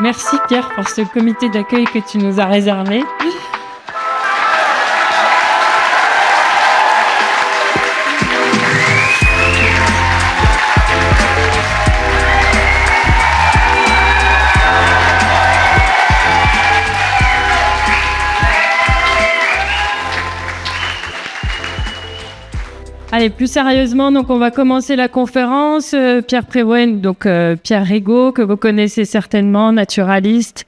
Merci Pierre pour ce comité d'accueil que tu nous as réservé. Allez, plus sérieusement, donc on va commencer la conférence. Pierre Prévost, donc Pierre Rigaud, que vous connaissez certainement, naturaliste,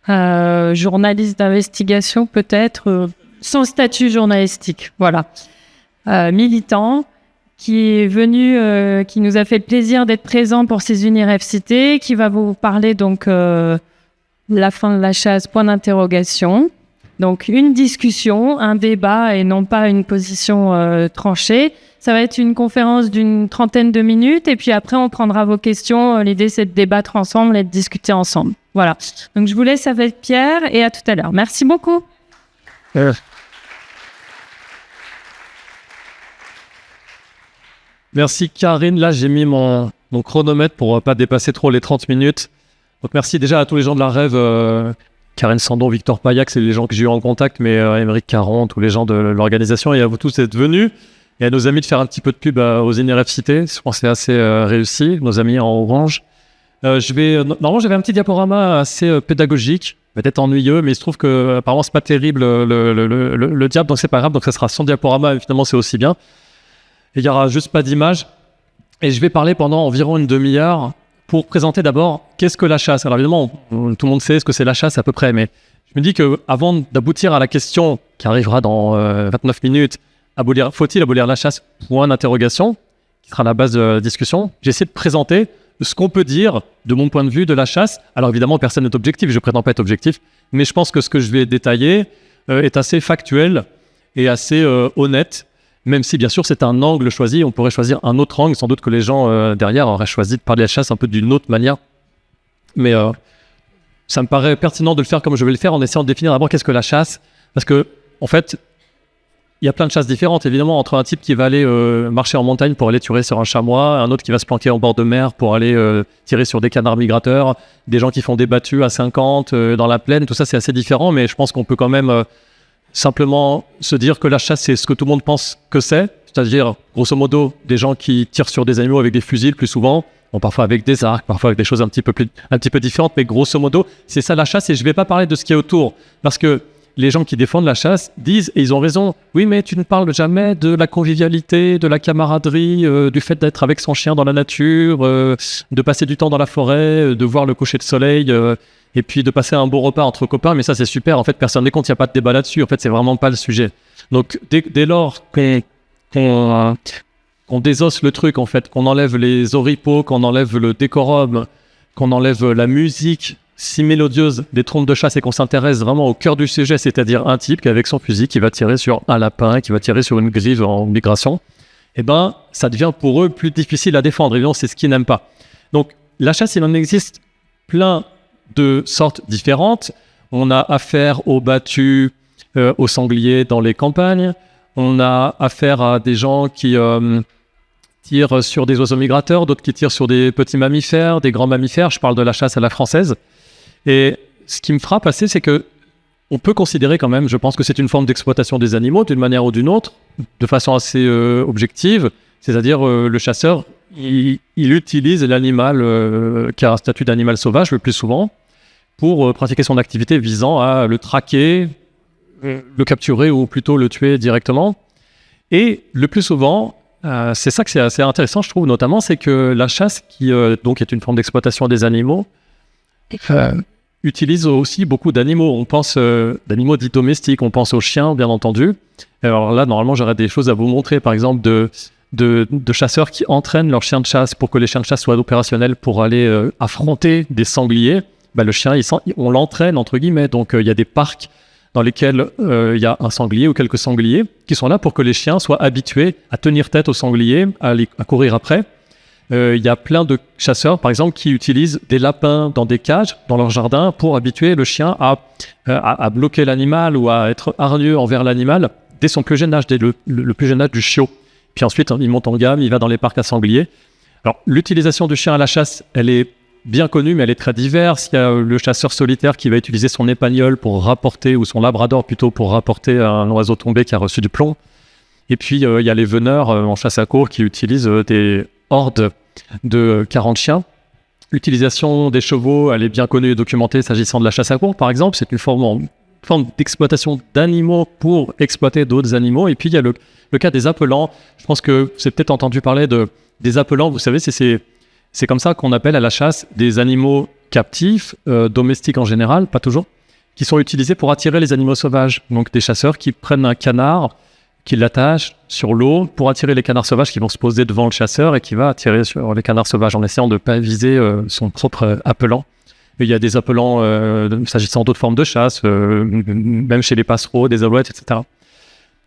journaliste d'investigation peut-être, sans statut journalistique, voilà. Militant, qui est venu, qui nous a fait le plaisir d'être présent pour ces UniRef-Cités, qui va vous parler donc la fin de la chasse, point d'interrogation. Donc une discussion, un débat et non pas une position tranchée. Ça va être une conférence d'une 30aine de minutes et puis après on prendra vos questions. L'idée c'est de débattre ensemble et de discuter ensemble. Voilà. Donc je vous laisse avec Pierre et à tout à l'heure. Merci beaucoup. Merci Karine. Là j'ai mis mon chronomètre pour pas dépasser trop les 30 minutes. Donc merci déjà à tous les gens de la Rêve. Karine Sandon, Victor Paillac, c'est les gens que j'ai eu en contact, mais Émeric Caron, tous les gens de l'organisation, et à vous tous d'être venus, et à nos amis de faire un petit peu de pub aux UniRef-Cités. Je pense que c'est assez réussi, nos amis en orange. Normalement, j'avais un petit diaporama assez pédagogique, peut-être ennuyeux, mais il se trouve que apparemment c'est pas terrible le diable, donc c'est pas grave, donc ça sera sans diaporama, et finalement c'est aussi bien. Et il y aura juste pas d'image, et je vais parler pendant environ une demi-heure pour présenter d'abord qu'est-ce que la chasse. Alors évidemment, tout le monde sait ce que c'est la chasse à peu près, mais je me dis qu'avant d'aboutir à la question qui arrivera dans 29 minutes, faut-il abolir la chasse? Point d'interrogation, qui sera la base de la discussion. J'essaie de présenter ce qu'on peut dire de mon point de vue de la chasse. Alors évidemment, personne n'est objectif, je ne prétends pas être objectif, mais je pense que ce que je vais détailler est assez factuel et assez honnête. Même si, bien sûr, c'est un angle choisi, on pourrait choisir un autre angle. Sans doute que les gens derrière auraient choisi de parler de la chasse un peu d'une autre manière. Mais ça me paraît pertinent de le faire comme je vais le faire en essayant de définir d'abord qu'est-ce que la chasse. Parce que, en fait, il y a plein de chasses différentes, évidemment, entre un type qui va aller marcher en montagne pour aller tirer sur un chamois, un autre qui va se planquer en bord de mer pour aller tirer sur des canards migrateurs, des gens qui font des battues à 50 dans la plaine. Tout ça, c'est assez différent, mais je pense qu'on peut quand même... simplement se dire que la chasse, c'est ce que tout le monde pense que c'est-à-dire, grosso modo, des gens qui tirent sur des animaux avec des fusils plus souvent, parfois avec des arcs, parfois avec des choses un petit peu différentes, mais grosso modo, c'est ça la chasse, et je ne vais pas parler de ce qui est autour, parce que les gens qui défendent la chasse disent, et ils ont raison, oui, mais tu ne parles jamais de la convivialité, de la camaraderie, du fait d'être avec son chien dans la nature, de passer du temps dans la forêt, de voir le coucher de soleil, et puis de passer un beau repas entre copains, mais ça c'est super, en fait personne n'est contre, il n'y a pas de débat là-dessus, en fait c'est vraiment pas le sujet. Donc dès lors qu'on désosse le truc, en fait, qu'on enlève les oripeaux, qu'on enlève le décorum, qu'on enlève la musique si mélodieuse des trompes de chasse et qu'on s'intéresse vraiment au cœur du sujet, c'est-à-dire un type qui avec son fusil, qui va tirer sur un lapin, qui va tirer sur une grive en migration, eh ben ça devient pour eux plus difficile à défendre, évidemment c'est ce qu'ils n'aiment pas. Donc la chasse, il en existe plein de sortes différentes. On a affaire aux battus, aux sangliers dans les campagnes. On a affaire à des gens qui tirent sur des oiseaux migrateurs, d'autres qui tirent sur des petits mammifères, des grands mammifères. Je parle de la chasse à la française. Et ce qui me frappe assez, c'est que on peut considérer quand même, je pense que c'est une forme d'exploitation des animaux d'une manière ou d'une autre, de façon assez objective. C'est-à-dire le chasseur, il utilise l'animal qui a un statut d'animal sauvage le plus souvent pour pratiquer son activité visant à le traquer, le capturer ou plutôt le tuer directement. Et le plus souvent, c'est ça que c'est assez intéressant, je trouve, notamment, c'est que la chasse, qui donc est une forme d'exploitation des animaux, utilise aussi beaucoup d'animaux. On pense d'animaux dits domestiques, on pense aux chiens, bien entendu. Alors là, normalement, j'aurais des choses à vous montrer, par exemple, de chasseurs qui entraînent leurs chiens de chasse pour que les chiens de chasse soient opérationnels pour aller affronter des sangliers. Le chien, on l'entraîne, entre guillemets. Donc, il y a des parcs dans lesquels il y a un sanglier ou quelques sangliers qui sont là pour que les chiens soient habitués à tenir tête aux sangliers, à courir après. Il y a plein de chasseurs, par exemple, qui utilisent des lapins dans des cages, dans leur jardin, pour habituer le chien à bloquer l'animal ou à être hargneux envers l'animal dès son plus jeune âge, dès le plus jeune âge du chiot. Puis ensuite, il monte en gamme, il va dans les parcs à sangliers. Alors, l'utilisation du chien à la chasse, elle est bien connue, mais elle est très diverse. Il y a le chasseur solitaire qui va utiliser son épagnole pour rapporter, ou son labrador plutôt, pour rapporter un oiseau tombé qui a reçu du plomb. Et puis, il y a les veneurs en chasse à courre qui utilisent des hordes de 40 chiens. L'utilisation des chevaux, elle est bien connue et documentée s'agissant de la chasse à courre, par exemple. C'est une forme d'exploitation d'animaux pour exploiter d'autres animaux. Et puis, il y a le cas des appelants. Je pense que vous avez peut-être entendu parler des appelants. Vous savez, c'est comme ça qu'on appelle à la chasse des animaux captifs, domestiques en général, pas toujours, qui sont utilisés pour attirer les animaux sauvages. Donc, des chasseurs qui prennent un canard, qui l'attache sur l'eau pour attirer les canards sauvages qui vont se poser devant le chasseur et qui va attirer sur les canards sauvages en essayant de ne pas viser son propre appelant. Et il y a des appelants s'agissant d'autres formes de chasse, même chez les passereaux, des alouettes, etc.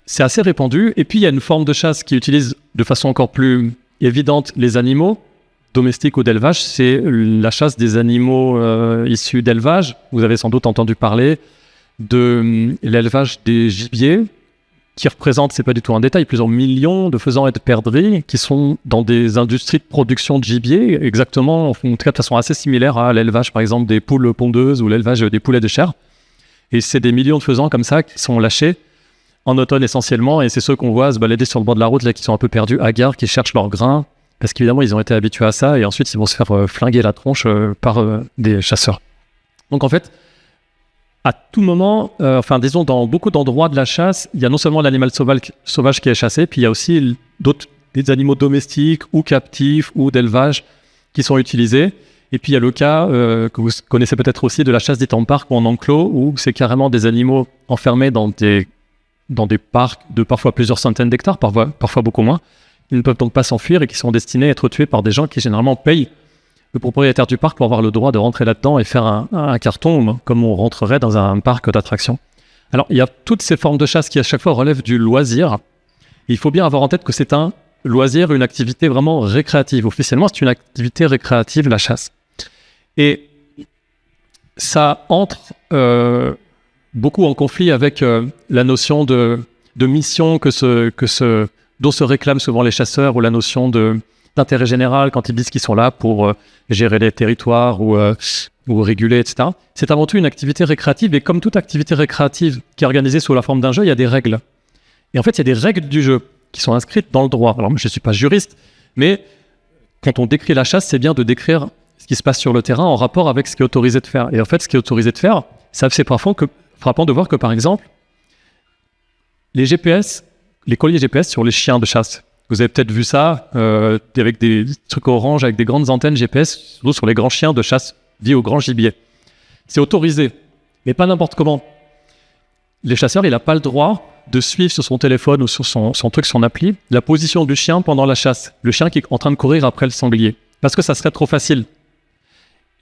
C'est assez répandu. Et puis il y a une forme de chasse qui utilise de façon encore plus évidente les animaux domestiques ou d'élevage, c'est la chasse des animaux issus d'élevage. Vous avez sans doute entendu parler de l'élevage des gibiers, qui représente, c'est pas du tout un détail, plusieurs millions de faisans et de perdrix qui sont dans des industries de production de gibier, exactement, en tout cas de façon assez similaire à l'élevage par exemple des poules pondeuses ou l'élevage des poulets de chair. Et c'est des millions de faisans comme ça qui sont lâchés en automne essentiellement, et c'est ceux qu'on voit se balader sur le bord de la route, là, qui sont un peu perdus, hagards, qui cherchent leur grain, parce qu'évidemment ils ont été habitués à ça, et ensuite ils vont se faire flinguer la tronche par des chasseurs. Donc en fait, à tout moment, disons dans beaucoup d'endroits de la chasse, il y a non seulement l'animal sauvage qui est chassé, puis il y a aussi des animaux domestiques ou captifs ou d'élevage qui sont utilisés. Et puis il y a le cas que vous connaissez peut-être aussi de la chasse dite en parc ou en enclos, où c'est carrément des animaux enfermés dans des parcs de parfois plusieurs centaines d'hectares, parfois beaucoup moins. Ils ne peuvent donc pas s'enfuir et qui sont destinés à être tués par des gens qui généralement payent le propriétaire du parc pour avoir le droit de rentrer là-dedans et faire un carton comme on rentrerait dans un parc d'attractions. Alors, il y a toutes ces formes de chasse qui à chaque fois relèvent du loisir. Et il faut bien avoir en tête que c'est un loisir, une activité vraiment récréative. Officiellement, c'est une activité récréative, la chasse. Et ça entre beaucoup en conflit avec la notion de mission dont se réclament souvent les chasseurs, ou la notion d'intérêt général quand ils disent qu'ils sont là pour gérer les territoires ou réguler, etc. C'est avant tout une activité récréative, et comme toute activité récréative qui est organisée sous la forme d'un jeu, il y a des règles. Et en fait, il y a des règles du jeu qui sont inscrites dans le droit. Alors moi, je ne suis pas juriste, mais quand on décrit la chasse, c'est bien de décrire ce qui se passe sur le terrain en rapport avec ce qui est autorisé de faire. Et en fait, ce qui est autorisé de faire, c'est frappant de voir que, par exemple, les GPS, les colliers GPS sur les chiens de chasse, vous avez peut-être vu ça avec des trucs orange, avec des grandes antennes GPS, surtout sur les grands chiens de chasse liés au grand gibier. C'est autorisé, mais pas n'importe comment. Les chasseurs, il n'a pas le droit de suivre sur son téléphone ou sur son truc, son appli, la position du chien pendant la chasse. Le chien qui est en train de courir après le sanglier. Parce que ça serait trop facile.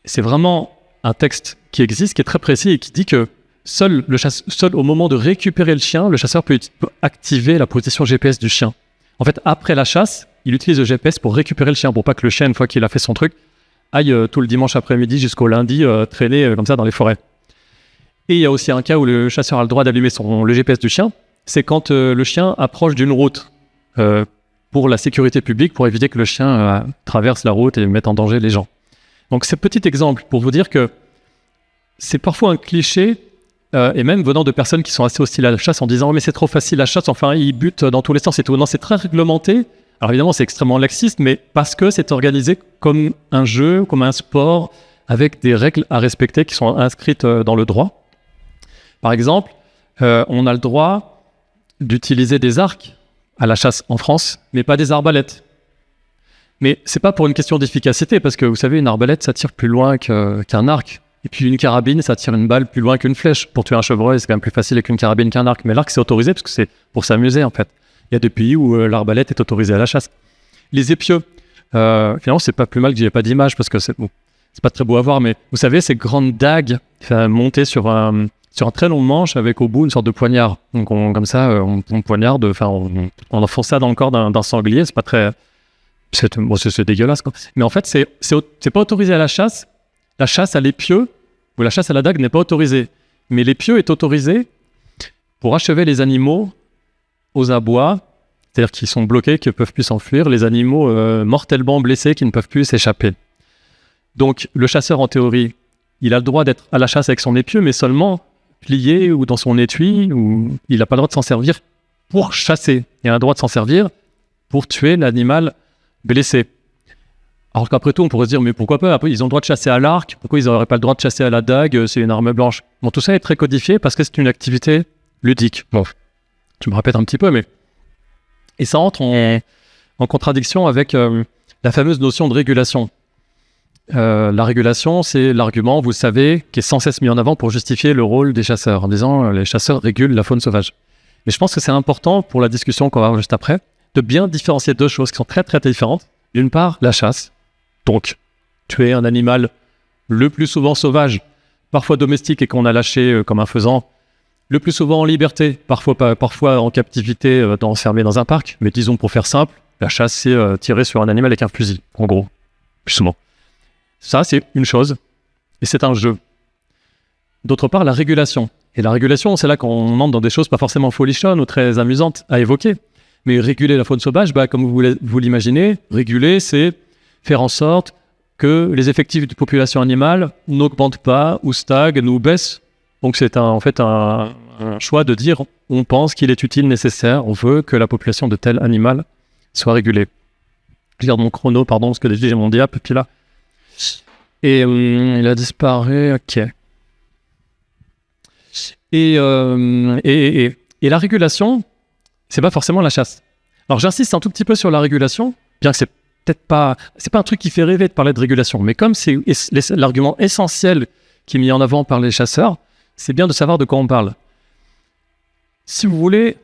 C'est vraiment un texte qui existe, qui est très précis et qui dit que seul au moment de récupérer le chien, le chasseur peut activer la position GPS du chien. En fait, après la chasse, il utilise le GPS pour récupérer le chien, pour pas que le chien, une fois qu'il a fait son truc, aille tout le dimanche après-midi jusqu'au lundi traîner comme ça dans les forêts. Et il y a aussi un cas où le chasseur a le droit d'allumer le GPS du chien, c'est quand le chien approche d'une route pour la sécurité publique, pour éviter que le chien traverse la route et mette en danger les gens. Donc c'est petit exemple pour vous dire que c'est parfois un cliché, et même venant de personnes qui sont assez hostiles à la chasse en disant « Oh, mais c'est trop facile la chasse, enfin ils butent dans tous les sens et tout ». Non, c'est très réglementé. Alors évidemment, c'est extrêmement laxiste, mais parce que c'est organisé comme un jeu, comme un sport, avec des règles à respecter qui sont inscrites dans le droit. Par exemple, on a le droit d'utiliser des arcs à la chasse en France, mais pas des arbalètes. Mais c'est pas pour une question d'efficacité, parce que vous savez, une arbalète, ça tire plus loin qu'un arc. Et puis une carabine, ça tire une balle plus loin qu'une flèche. Pour tuer un chevreuil, c'est quand même plus facile avec une carabine qu'un arc. Mais l'arc, c'est autorisé parce que c'est pour s'amuser, en fait. Il y a des pays où l'arbalète est autorisée à la chasse. Les épieux, finalement, c'est pas plus mal que j'y ai pas d'image, parce que c'est pas très beau à voir, mais vous savez, ces grandes dagues montées sur un très long manche avec au bout une sorte de poignard. Donc comme ça, on poignarde, on enfonce ça dans le corps d'un sanglier. C'est pas très... C'est dégueulasse, quoi. Mais en fait, c'est pas autorisé à la chasse. La chasse à l'épieu ou la chasse à la dague n'est pas autorisée. Mais l'épieu est autorisé pour achever les animaux aux abois, c'est-à-dire qui sont bloqués, qui ne peuvent plus s'enfuir, les animaux mortellement blessés qui ne peuvent plus s'échapper. Donc, le chasseur, en théorie, il a le droit d'être à la chasse avec son épieu, mais seulement plié ou dans son étui, ou il n'a pas le droit de s'en servir pour chasser. Il a le droit de s'en servir pour tuer l'animal blessé. Alors qu'après tout, on pourrait se dire, mais pourquoi pas? Après, ils ont le droit de chasser à l'arc, pourquoi ils n'auraient pas le droit de chasser à la dague? C'est une arme blanche. Bon, tout ça est très codifié parce que c'est une activité ludique. Bon, je me répète un petit peu, mais... Et ça entre en contradiction avec la fameuse notion de régulation. La régulation, c'est l'argument, vous le savez, qui est sans cesse mis en avant pour justifier le rôle des chasseurs, en disant les chasseurs régulent la faune sauvage. Mais je pense que c'est important pour la discussion qu'on va avoir juste après, de bien différencier deux choses qui sont très très différentes. D'une part, la chasse. Donc, tuer un animal le plus souvent sauvage, parfois domestique et qu'on a lâché comme un faisan, le plus souvent en liberté, parfois en captivité, enfermé dans un parc. Mais disons pour faire simple, la chasse c'est tirer sur un animal avec un fusil, en gros, plus souvent. Ça c'est une chose, et c'est un jeu. D'autre part, la régulation. Et la régulation, c'est là qu'on entre dans des choses pas forcément folichonnes ou très amusantes à évoquer. Mais réguler la faune sauvage, comme vous l'imaginez, réguler c'est faire en sorte que les effectifs de population animale n'augmentent pas ou stagnent ou baissent. Donc c'est en fait un choix de dire on pense qu'il est utile, nécessaire, on veut que la population de tel animal soit régulée. Je garde mon chrono, pardon, parce que j'ai mon diap, puis là. Et il a disparu, ok. Et la régulation, c'est pas forcément la chasse. Alors j'insiste un tout petit peu sur la régulation, bien que c'est pas un truc qui fait rêver de parler de régulation, mais comme c'est l'argument essentiel qui est mis en avant par les chasseurs, c'est bien de savoir de quoi on parle. Si vous voulez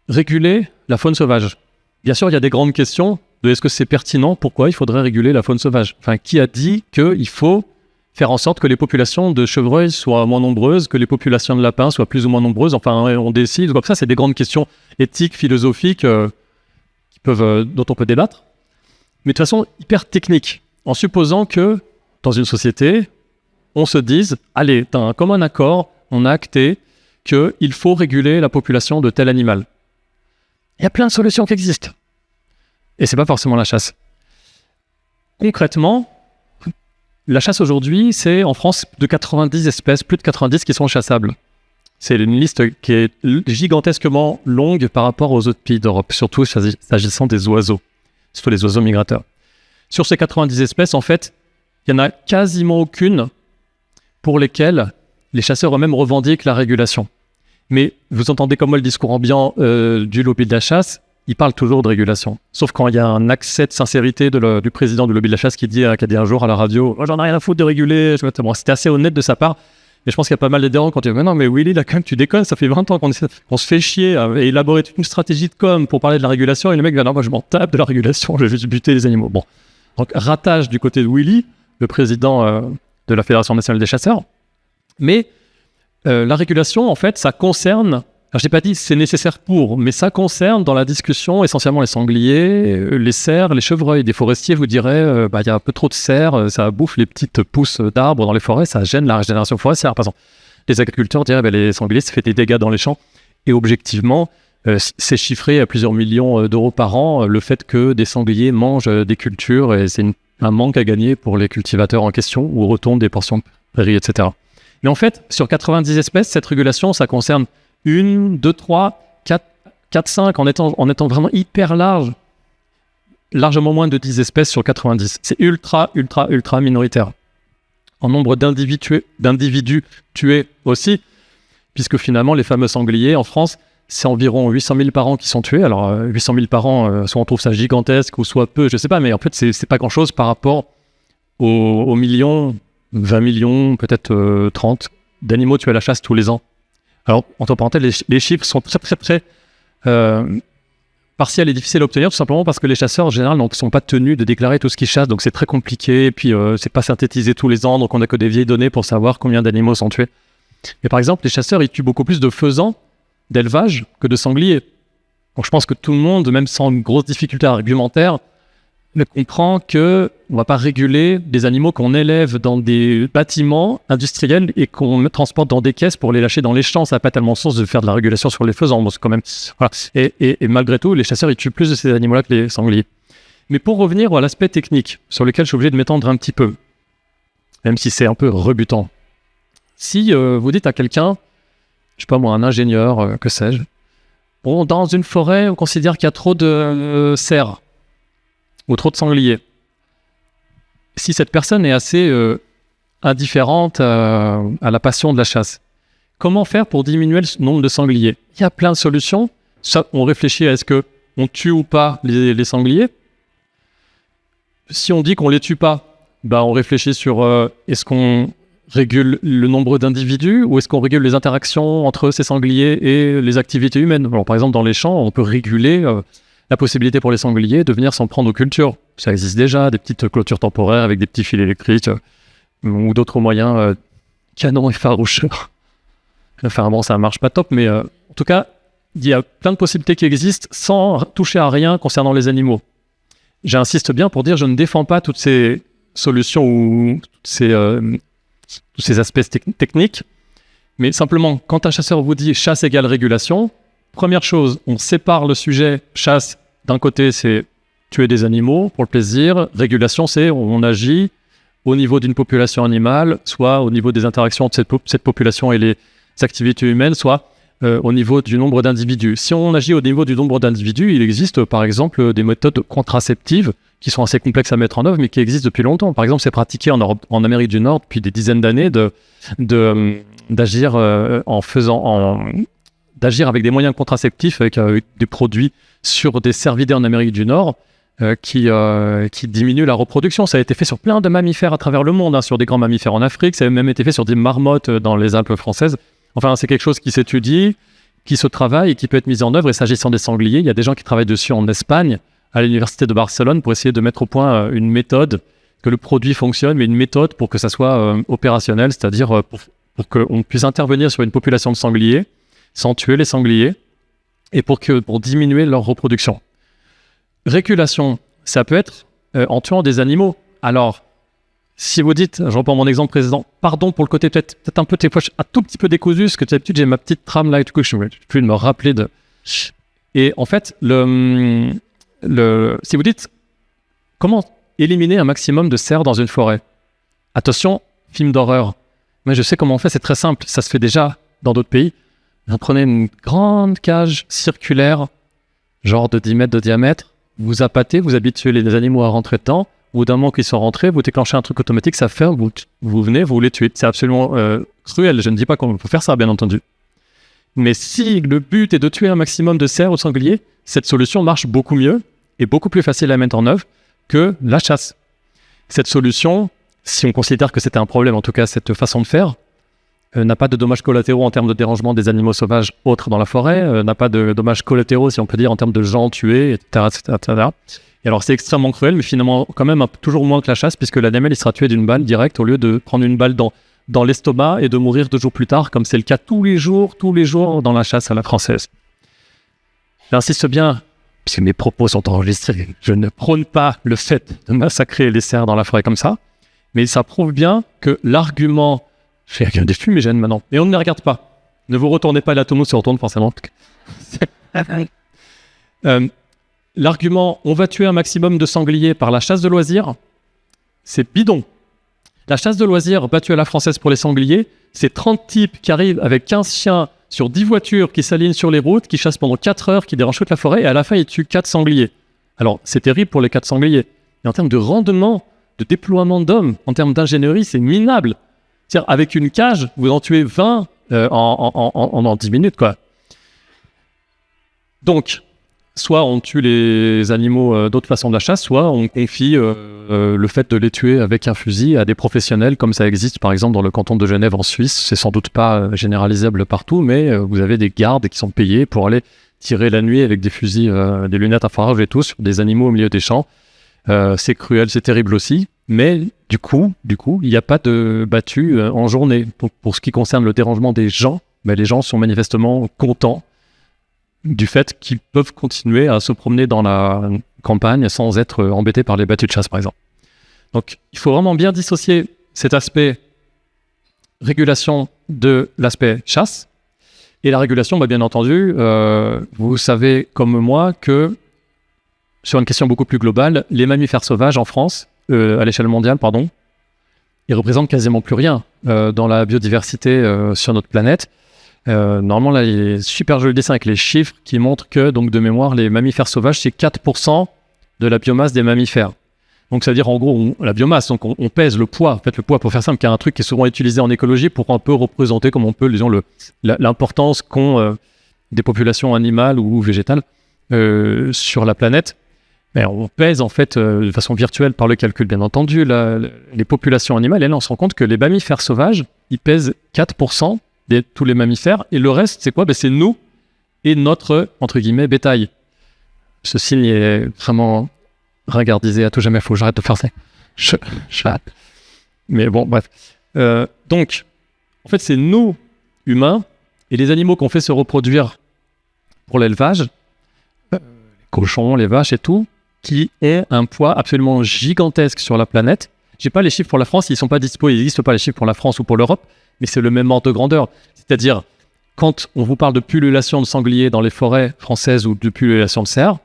réguler la faune sauvage, bien sûr il y a des grandes questions de est-ce que c'est pertinent, pourquoi il faudrait réguler la faune sauvage. Enfin, qui a dit qu'il faut faire en sorte que les populations de chevreuils soient moins nombreuses, que les populations de lapins soient plus ou moins nombreuses, enfin on décide, comme ça c'est des grandes questions éthiques, philosophiques, dont on peut débattre. Mais de façon hyper technique, en supposant que, dans une société, on se dise, allez, d'un commun accord, on a acté qu'il faut réguler la population de tel animal. Il y a plein de solutions qui existent. Et c'est pas forcément la chasse. Concrètement, la chasse aujourd'hui, c'est en France de 90 espèces, plus de 90 qui sont chassables. C'est une liste qui est gigantesquement longue par rapport aux autres pays d'Europe, surtout s'agissant des oiseaux. Surtout les oiseaux migrateurs. Sur ces 90 espèces, en fait, il n'y en a quasiment aucune pour lesquelles les chasseurs eux-mêmes revendiquent la régulation. Mais vous entendez comme moi le discours ambiant du lobby de la chasse, il parle toujours de régulation. Sauf quand il y a un accès de sincérité du président du lobby de la chasse qui a dit un jour à la radio « J'en ai rien à foutre de réguler ». Bon, c'était assez honnête de sa part. Mais je pense qu'il y a pas mal d'adhérents quand ils disent « Non mais Willy, là quand même tu déconnes, ça fait 20 ans qu'on se fait chier à élaborer toute une stratégie de com pour parler de la régulation. » Et le mec va « Non, moi je m'en tape de la régulation, je vais juste buter les animaux. » Bon, donc ratage du côté de Willy, le président de la Fédération nationale des chasseurs. Mais la régulation, en fait, ça concerne... Alors, je n'ai pas dit c'est nécessaire pour, mais ça concerne dans la discussion essentiellement les sangliers, les cerfs, les chevreuils. Des forestiers vous diraient il y a un peu trop de cerfs, ça bouffe les petites pousses d'arbres dans les forêts, ça gêne la régénération forestière. Par exemple, les agriculteurs diraient les sangliers, ça fait des dégâts dans les champs. Et objectivement, c'est chiffré à plusieurs millions d'euros par an, le fait que des sangliers mangent des cultures, et c'est un manque à gagner pour les cultivateurs en question, ou retournent des portions de prairies, etc. Mais en fait, sur 90 espèces, cette régulation, ça concerne 1, 2, 3, 4, 5, en étant vraiment hyper large, largement moins de 10 espèces sur 90. C'est ultra minoritaire. En nombre d'individus tués aussi, puisque finalement, les fameux sangliers en France, c'est environ 800 000 par an qui sont tués. Alors, 800 000 par an, soit on trouve ça gigantesque, ou soit peu, je sais pas, mais en fait, c'est pas grand-chose par rapport aux millions, 20 millions, peut-être 30 d'animaux tués à la chasse tous les ans. Alors, entre parenthèses, les chiffres sont très partiels et difficiles à obtenir, tout simplement parce que les chasseurs, en général, ne sont pas tenus de déclarer tout ce qu'ils chassent, donc c'est très compliqué, et puis c'est pas synthétisé tous les ans, donc on n'a que des vieilles données pour savoir combien d'animaux sont tués. Mais par exemple, les chasseurs, ils tuent beaucoup plus de faisans d'élevage que de sangliers. Donc je pense que tout le monde, même sans une grosse difficulté argumentaire, comprend qu'on ne va pas réguler des animaux qu'on élève dans des bâtiments industriels et qu'on transporte dans des caisses pour les lâcher dans les champs. Ça n'a pas tellement de sens de faire de la régulation sur les faisans. Bon, c'est quand même... Voilà. Et malgré tout, les chasseurs ils tuent plus de ces animaux-là que les sangliers. Mais pour revenir à l'aspect technique, sur lequel je suis obligé de m'étendre un petit peu, même si c'est un peu rebutant. Si vous dites à quelqu'un, je sais pas moi, un ingénieur, que sais-je, bon, dans une forêt, on considère qu'il y a trop de cerfs ou trop de sangliers. Si cette personne est assez indifférente à la passion de la chasse, comment faire pour diminuer le nombre de sangliers? Il y a plein de solutions. Ça, on réfléchit à est-ce qu'on tue ou pas les sangliers. Si on dit qu'on les tue pas, on réfléchit sur est-ce qu'on régule le nombre d'individus ou est-ce qu'on régule les interactions entre ces sangliers et les activités humaines. Alors, par exemple, dans les champs, on peut réguler la possibilité pour les sangliers de venir s'en prendre aux cultures. Ça existe déjà, des petites clôtures temporaires avec des petits fils électriques ou d'autres moyens canons et faroucheurs. Enfin bon, ça marche pas top, mais en tout cas, il y a plein de possibilités qui existent sans toucher à rien concernant les animaux. J'insiste bien pour dire, je ne défends pas toutes ces solutions ou tous ces aspects techniques, mais simplement, quand un chasseur vous dit chasse égale régulation, première chose, on sépare le sujet chasse. D'un côté, c'est tuer des animaux pour le plaisir. Régulation, c'est on agit au niveau d'une population animale, soit au niveau des interactions de cette population et les activités humaines, soit au niveau du nombre d'individus. Si on agit au niveau du nombre d'individus, il existe par exemple des méthodes contraceptives qui sont assez complexes à mettre en œuvre, mais qui existent depuis longtemps. Par exemple, c'est pratiqué en Amérique du Nord depuis des dizaines d'années d'agir d'agir avec des moyens contraceptifs, avec des produits sur des cervidés en Amérique du Nord qui diminuent la reproduction. Ça a été fait sur plein de mammifères à travers le monde, sur des grands mammifères en Afrique, ça a même été fait sur des marmottes dans les Alpes françaises. Enfin, c'est quelque chose qui s'étudie, qui se travaille et qui peut être mis en œuvre. Et s'agissant des sangliers, il y a des gens qui travaillent dessus en Espagne, à l'université de Barcelone, pour essayer de mettre au point une méthode, que le produit fonctionne, mais une méthode pour que ça soit opérationnel, c'est-à-dire pour qu'on puisse intervenir sur une population de sangliers sans tuer les sangliers et pour diminuer leur reproduction. Régulation, ça peut être en tuant des animaux. Alors, si vous dites, je reprends mon exemple précédent, pardon pour le côté peut-être un peu tes poches, un tout petit peu décousu, parce que d'habitude j'ai ma petite trame là, et du coup je vais plus me rappeler de... Et en fait, si vous dites, comment éliminer un maximum de cerfs dans une forêt? Attention, film d'horreur. Mais je sais comment on fait, c'est très simple, ça se fait déjà dans d'autres pays. Vous prenez une grande cage circulaire, genre de 10 mètres de diamètre, vous appâtez, vous habituez les animaux à rentrer dedans. Au bout d'un moment qu'ils sont rentrés, vous déclenchez un truc automatique, ça ferme, vous venez, vous les tuez. C'est absolument cruel, je ne dis pas qu'on peut faire ça, bien entendu. Mais si le but est de tuer un maximum de cerfs ou de sangliers, cette solution marche beaucoup mieux et beaucoup plus facile à mettre en œuvre que la chasse. Cette solution, si on considère que c'était un problème, en tout cas cette façon de faire, n'a pas de dommages collatéraux en termes de dérangement des animaux sauvages autres dans la forêt, n'a pas de dommages collatéraux, si on peut dire, en termes de gens tués, etc., etc. Et alors c'est extrêmement cruel, mais finalement quand même toujours moins que la chasse, puisque l'animal il sera tué d'une balle directe au lieu de prendre une balle dans l'estomac et de mourir 2 jours plus tard, comme c'est le cas tous les jours dans la chasse à la française. J'insiste bien, puisque mes propos sont enregistrés, je ne prône pas le fait de massacrer les cerfs dans la forêt comme ça, mais ça prouve bien que l'argument, j'ai rien des fumigènes maintenant, et on ne les regarde pas. Ne vous retournez pas, la Tomo se retourne forcément. L'argument « on va tuer un maximum de sangliers par la chasse de loisirs », c'est bidon. La chasse de loisirs battue à la française pour les sangliers, c'est 30 types qui arrivent avec 15 chiens sur 10 voitures qui s'alignent sur les routes, qui chassent pendant 4 heures, qui dérangent toute la forêt, et à la fin, ils tuent 4 sangliers. Alors, c'est terrible pour les 4 sangliers. Et en termes de rendement, de déploiement d'hommes, en termes d'ingénierie, c'est minable. C'est-à-dire, avec une cage, vous en tuez 20 en 10 minutes, quoi. Donc, soit on tue les animaux d'autres façons de la chasse, soit on confie le fait de les tuer avec un fusil à des professionnels, comme ça existe par exemple dans le canton de Genève en Suisse. C'est sans doute pas généralisable partout, mais vous avez des gardes qui sont payés pour aller tirer la nuit avec des fusils, des lunettes infrarouges et tout, sur des animaux au milieu des champs. C'est cruel, c'est terrible aussi, mais du coup, il n'y a pas de battu en journée. Donc, pour ce qui concerne le dérangement des gens, les gens sont manifestement contents du fait qu'ils peuvent continuer à se promener dans la campagne sans être embêtés par les battues de chasse, par exemple. Donc, il faut vraiment bien dissocier cet aspect régulation de l'aspect chasse. Et la régulation, bien entendu, vous savez comme moi que, sur une question beaucoup plus globale, les mammifères sauvages en France, à l'échelle mondiale, ils représentent quasiment plus rien dans la biodiversité sur notre planète. Normalement, là, il y a un super joli dessin avec les chiffres qui montrent que, donc de mémoire, les mammifères sauvages, c'est 4% de la biomasse des mammifères. Donc, ça veut dire, en gros, la biomasse, donc on pèse le poids. En fait, le poids, pour faire simple, qui est un truc qui est souvent utilisé en écologie pour un peu représenter, comme on peut, disons, l'importance qu'ont des populations animales ou végétales sur la planète. Mais on pèse, en fait, de façon virtuelle par le calcul, bien entendu, les populations animales. Et là, on se rend compte que les mammifères sauvages, ils pèsent 4% de tous les mammifères. Et le reste, c'est quoi? C'est nous et notre, entre guillemets, bétail. Ce signe est vraiment ringardisé à tout jamais. Il faut que j'arrête de faire ça. Mais bon, bref. Donc, en fait, c'est nous, humains, et les animaux qu'on fait se reproduire pour l'élevage, les cochons, les vaches et tout, qui est un poids absolument gigantesque sur la planète. J'ai pas les chiffres pour la France, ils sont pas dispo, il n'existe pas les chiffres pour la France ou pour l'Europe, mais c'est le même ordre de grandeur. C'est-à-dire, quand on vous parle de pullulation de sangliers dans les forêts françaises ou de pullulation de cerfs,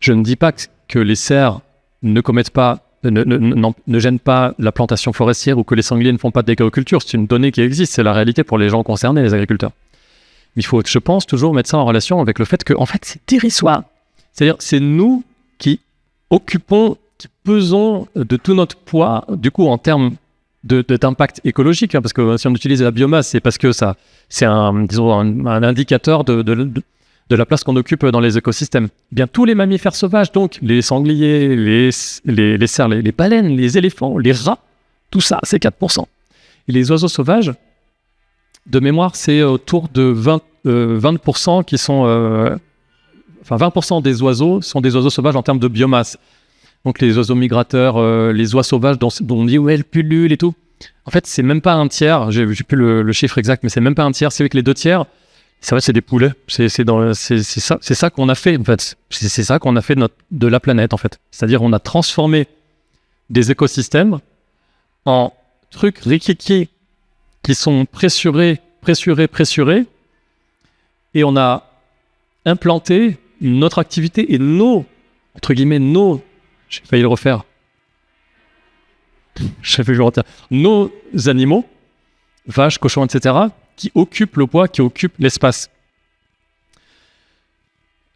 je ne dis pas que les cerfs ne commettent pas, ne gênent pas la plantation forestière ou que les sangliers ne font pas d'agriculture. C'est une donnée qui existe, c'est la réalité pour les gens concernés, les agriculteurs. Mais il faut, je pense, toujours mettre ça en relation avec le fait que, en fait, c'est dérisoire. C'est-à-dire, c'est nous qui occupons, qui pesons de tout notre poids, du coup, en termes d'impact écologique, hein, parce que si on utilise la biomasse, c'est parce que ça, c'est disons, un indicateur de la place qu'on occupe dans les écosystèmes. Bien, tous les mammifères sauvages, donc les sangliers, les cerfs, les baleines, les éléphants, les rats, tout ça, c'est 4%. Et les oiseaux sauvages, de mémoire, c'est autour de 20% qui sont... 20% des oiseaux sont des oiseaux sauvages en termes de biomasse. Donc les oiseaux migrateurs, les oies sauvages dont on dit ouais, elles pullulent et tout. En fait, c'est même pas un tiers, j'ai plus le chiffre exact, mais c'est même pas un tiers, c'est avec les 2 tiers. C'est vrai, c'est des poulets. C'est ça qu'on a fait, en fait. C'est ça qu'on a fait de la planète, en fait. C'est-à-dire on a transformé des écosystèmes en trucs rikiki qui sont pressurés, et on a implanté notre activité et entre guillemets, j'ai failli le refaire, nos animaux, vaches, cochons, etc., qui occupent le poids, qui occupent l'espace.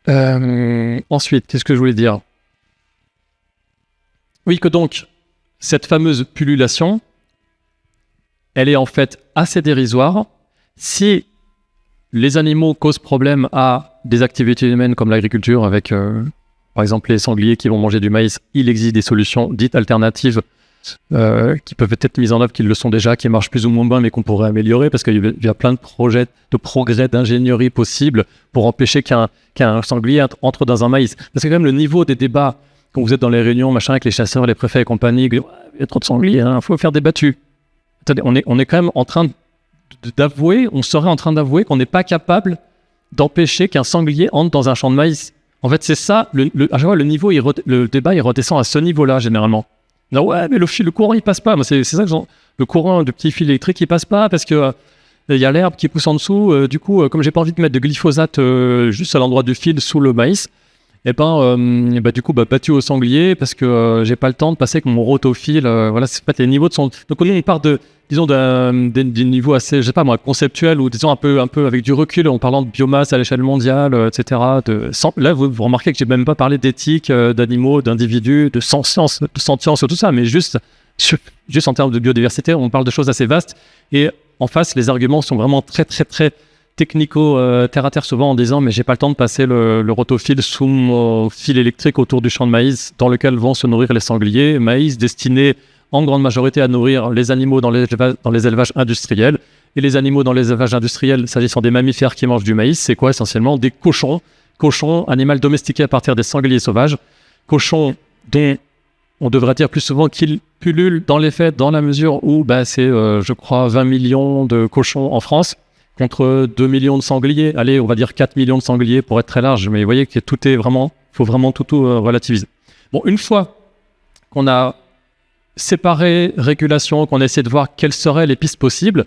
Ensuite, qu'est-ce que je voulais dire? Oui, que donc, cette fameuse pullulation, elle est en fait assez dérisoire. Si les animaux causent problème à des activités humaines comme l'agriculture, avec par exemple les sangliers qui vont manger du maïs, il existe des solutions dites alternatives qui peuvent être mises en œuvre, qui le sont déjà, qui marchent plus ou moins bien, mais qu'on pourrait améliorer, parce qu'il y a plein de projets de progrès d'ingénierie possibles pour empêcher qu'un sanglier entre dans un maïs. Parce que quand même le niveau des débats, quand vous êtes dans les réunions, machin, avec les chasseurs, les préfets et compagnie, il y a trop de sangliers, il faut faire des battues. Attendez, on est quand même en train on serait en train d'avouer qu'on n'est pas capable d'empêcher qu'un sanglier entre dans un champ de maïs. En fait, c'est ça, à chaque fois, le débat, il redescend à ce niveau-là, généralement. Non, ouais, mais le courant, il passe pas. Moi, c'est ça que le courant de petit fil électrique, il passe pas parce que il y a l'herbe qui pousse en dessous. Du coup, comme j'ai pas envie de mettre de glyphosate juste à l'endroit du fil sous le maïs, du coup, battu au sanglier parce que j'ai pas le temps de passer avec mon rotofil. Voilà, c'est pas les niveaux de son. Donc, on part des niveaux assez, je sais pas moi, conceptuels ou disons un peu avec du recul en parlant de biomasse à l'échelle mondiale, etc. Là, vous remarquez que j'ai même pas parlé d'éthique, d'animaux, d'individus, de sentience, tout ça, mais juste en termes de biodiversité, on parle de choses assez vastes. Et en face, les arguments sont vraiment très, très, très technico terre à terre, souvent en disant mais j'ai pas le temps de passer le rotofil sous mon fil électrique autour du champ de maïs dans lequel vont se nourrir les sangliers, maïs destiné en grande majorité à nourrir les animaux dans les élevages industriels. Et les animaux dans les élevages industriels, s'agissant des mammifères qui mangent du maïs, c'est quoi essentiellement? Des cochons, animal domestiqué à partir des sangliers sauvages, cochons dont on devrait dire plus souvent qu'ils pullulent dans les faits, dans la mesure où c'est, je crois, 20 millions de cochons en France, contre 2 millions de sangliers. Allez, on va dire 4 millions de sangliers pour être très large, mais vous voyez que tout est vraiment, faut vraiment tout relativiser. Bon, une fois qu'on a séparé régulation, qu'on a essayé de voir quelles seraient les pistes possibles,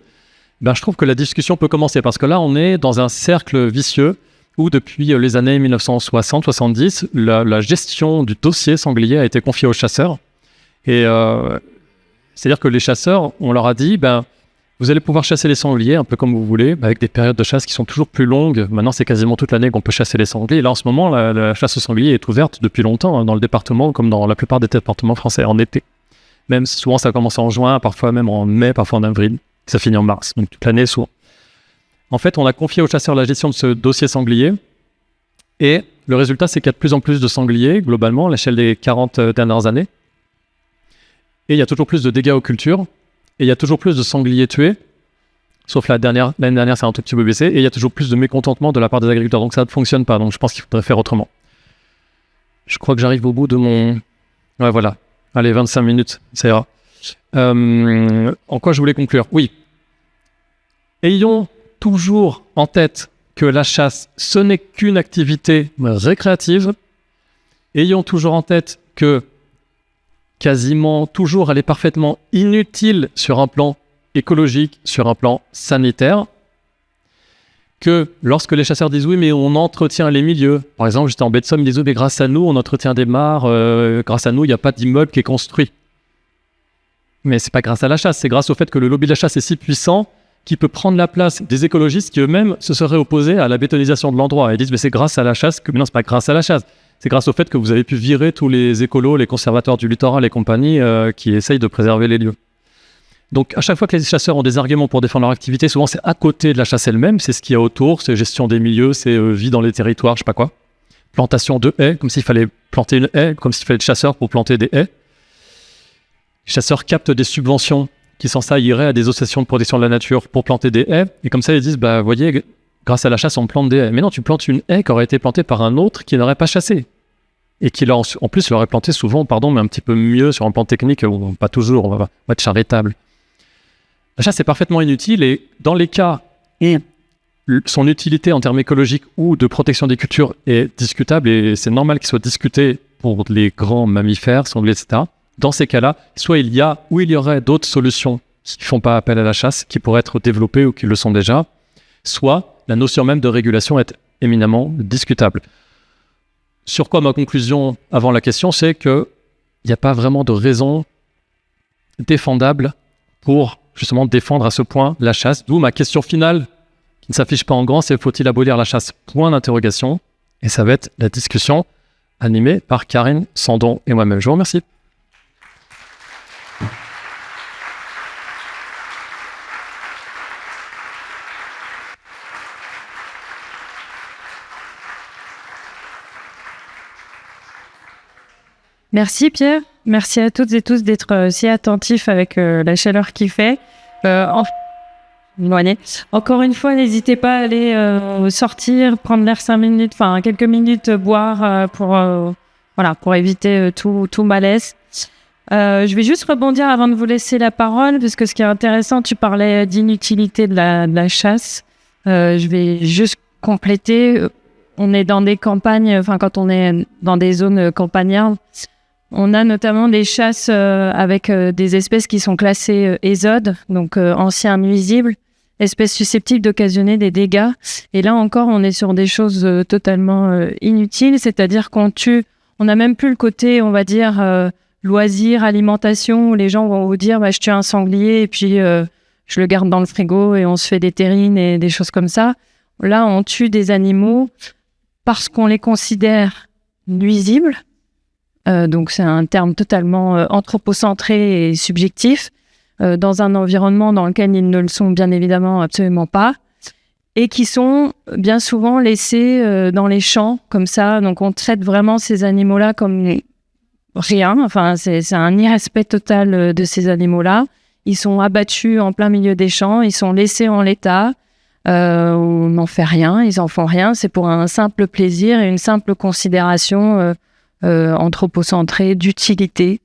je trouve que la discussion peut commencer, parce que là, on est dans un cercle vicieux où depuis les années 1960-70, la gestion du dossier sanglier a été confiée aux chasseurs. Et C'est-à-dire que les chasseurs, on leur a dit, vous allez pouvoir chasser les sangliers un peu comme vous voulez, avec des périodes de chasse qui sont toujours plus longues. Maintenant, c'est quasiment toute l'année qu'on peut chasser les sangliers. Et là, en ce moment, la chasse aux sangliers est ouverte depuis longtemps dans le département, comme dans la plupart des départements français, en été. Même souvent, ça commence en juin, parfois même en mai, parfois en avril. Ça finit en mars, donc toute l'année, souvent. En fait, on a confié aux chasseurs la gestion de ce dossier sanglier. Et le résultat, c'est qu'il y a de plus en plus de sangliers, globalement, à l'échelle des 40 dernières années. Et il y a toujours plus de dégâts aux cultures. Et il y a toujours plus de sangliers tués. Sauf l'année dernière, c'est un tout petit peu baissé. Et il y a toujours plus de mécontentement de la part des agriculteurs. Donc ça ne fonctionne pas. Donc je pense qu'il faudrait faire autrement. Je crois que j'arrive au bout de mon... Ouais, voilà. Allez, 25 minutes, ça ira. En quoi je voulais conclure ? Oui. Ayons toujours en tête que la chasse, ce n'est qu'une activité récréative. Ayons toujours en tête que quasiment toujours, elle est parfaitement inutile sur un plan écologique, sur un plan sanitaire. Que lorsque les chasseurs disent oui, mais on entretient les milieux. Par exemple, j'étais en baie de Somme, ils disent oui, mais grâce à nous, on entretient des mares, grâce à nous, il n'y a pas d'immeuble qui est construit. Mais c'est pas grâce à la chasse, c'est grâce au fait que le lobby de la chasse est si puissant qu'il peut prendre la place des écologistes qui eux-mêmes se seraient opposés à la bétonisation de l'endroit. Et ils disent mais c'est grâce à la chasse que... Mais non, c'est pas grâce à la chasse. C'est grâce au fait que vous avez pu virer tous les écolos, les conservateurs du littoral et compagnie qui essayent de préserver les lieux. Donc, à chaque fois que les chasseurs ont des arguments pour défendre leur activité, souvent c'est à côté de la chasse elle-même, c'est ce qu'il y a autour, c'est gestion des milieux, c'est vie dans les territoires, je sais pas quoi. Plantation de haies, comme s'il fallait planter une haie, comme s'il fallait être chasseur pour planter des haies. Les chasseurs captent des subventions qui, sans ça, iraient à des associations de protection de la nature pour planter des haies. Et comme ça, ils disent, vous voyez, grâce à la chasse, on plante des haies. Mais non, tu plantes une haie qui aurait été plantée par un autre qui n'aurait pas chassé. Et qui, en plus, l'aurait plantée souvent, mais un petit peu mieux sur un plan technique, ou pas toujours, on va être charitable. La chasse est parfaitement inutile et dans les cas où son utilité en termes écologiques ou de protection des cultures est discutable, et c'est normal qu'il soit discuté pour les grands mammifères, sangliers, etc., dans ces cas-là, soit il y a ou il y aurait d'autres solutions qui ne font pas appel à la chasse, qui pourraient être développées ou qui le sont déjà, soit la notion même de régulation est éminemment discutable. Sur quoi ma conclusion avant la question, c'est qu'il n'y a pas vraiment de raison défendable pour justement défendre à ce point la chasse. D'où ma question finale, qui ne s'affiche pas en grand, c'est faut-il abolir la chasse ? Point d'interrogation. Et ça va être la discussion animée par Karine Sandon et moi-même. Je vous remercie. Merci Pierre, merci à toutes et tous d'être si attentifs avec la chaleur qu'il fait. Encore une fois, n'hésitez pas à aller sortir, prendre l'air 5 minutes, enfin quelques minutes, boire pour éviter tout malaise. Je vais juste rebondir avant de vous laisser la parole, parce que ce qui est intéressant, tu parlais d'inutilité de la chasse. Je vais juste compléter. On est dans des campagnes, quand on est dans des zones campagnardes, on a notamment des chasses avec des espèces qui sont classées ésode, donc anciens nuisibles, espèces susceptibles d'occasionner des dégâts. Et là encore, on est sur des choses totalement inutiles, c'est-à-dire on n'a même plus le côté, on va dire, loisir, alimentation, où les gens vont vous dire je tue un sanglier et puis je le garde dans le frigo et on se fait des terrines et des choses comme ça. Là, on tue des animaux parce qu'on les considère nuisibles. Donc c'est un terme totalement anthropocentré et subjectif, dans un environnement dans lequel ils ne le sont bien évidemment absolument pas, et qui sont bien souvent laissés dans les champs comme ça. Donc on traite vraiment ces animaux-là comme rien, c'est un irrespect total de ces animaux-là. Ils sont abattus en plein milieu des champs, ils sont laissés en l'état, on n'en fait rien, ils en font rien, c'est pour un simple plaisir et une simple considération anthropocentrée d'utilité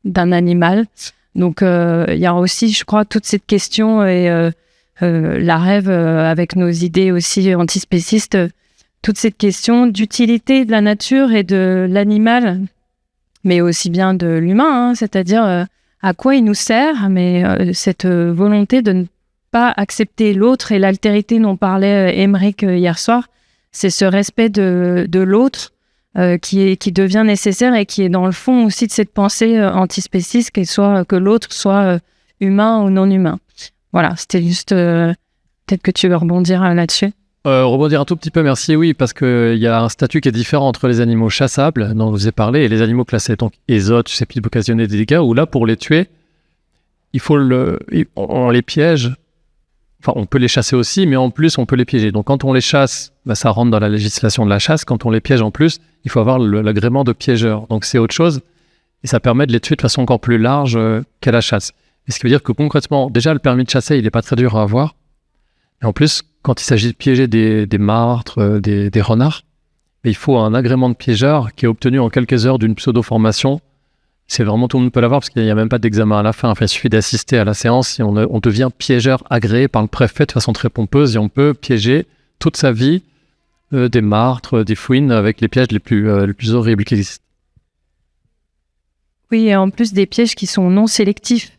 d'un animal. Donc il y a aussi, je crois, toute cette question et la rêve avec nos idées aussi antispécistes, toute cette question d'utilité de la nature et de l'animal, mais aussi bien de l'humain, c'est-à-dire à quoi il nous sert, mais cette volonté de ne pas accepter l'autre et l'altérité dont parlait Émeric hier soir, c'est ce respect de l'autre, qui devient nécessaire et qui est dans le fond aussi de cette pensée antispéciste, que l'autre soit humain ou non humain. Voilà, c'était juste... peut-être que tu veux rebondir là-dessus. Rebondir un tout petit peu, merci. Oui, parce qu'il y a un statut qui est différent entre les animaux chassables, dont je vous ai parlé, et les animaux classés, donc ésotes, susceptibles d'occasionner des dégâts, où là, pour les tuer, on les piège. Enfin, on peut les chasser aussi, mais en plus, on peut les piéger. Donc, quand on les chasse, ça rentre dans la législation de la chasse. Quand on les piège en plus, il faut avoir l'agrément de piégeur. Donc, c'est autre chose. Et ça permet de les tuer de façon encore plus large qu'à la chasse. Et ce qui veut dire que concrètement, déjà, le permis de chasser, il n'est pas très dur à avoir. Et en plus, quand il s'agit de piéger des martres, des renards, il faut un agrément de piégeur qui est obtenu en quelques heures d'une pseudo-formation. C'est vraiment, tout le monde peut l'avoir parce qu'il n'y a même pas d'examen à la fin. Enfin, il suffit d'assister à la séance et on devient piégeur agréé par le préfet de façon très pompeuse et on peut piéger toute sa vie des martres, des fouines avec les pièges les plus horribles qui existent. Oui, et en plus des pièges qui sont non sélectifs.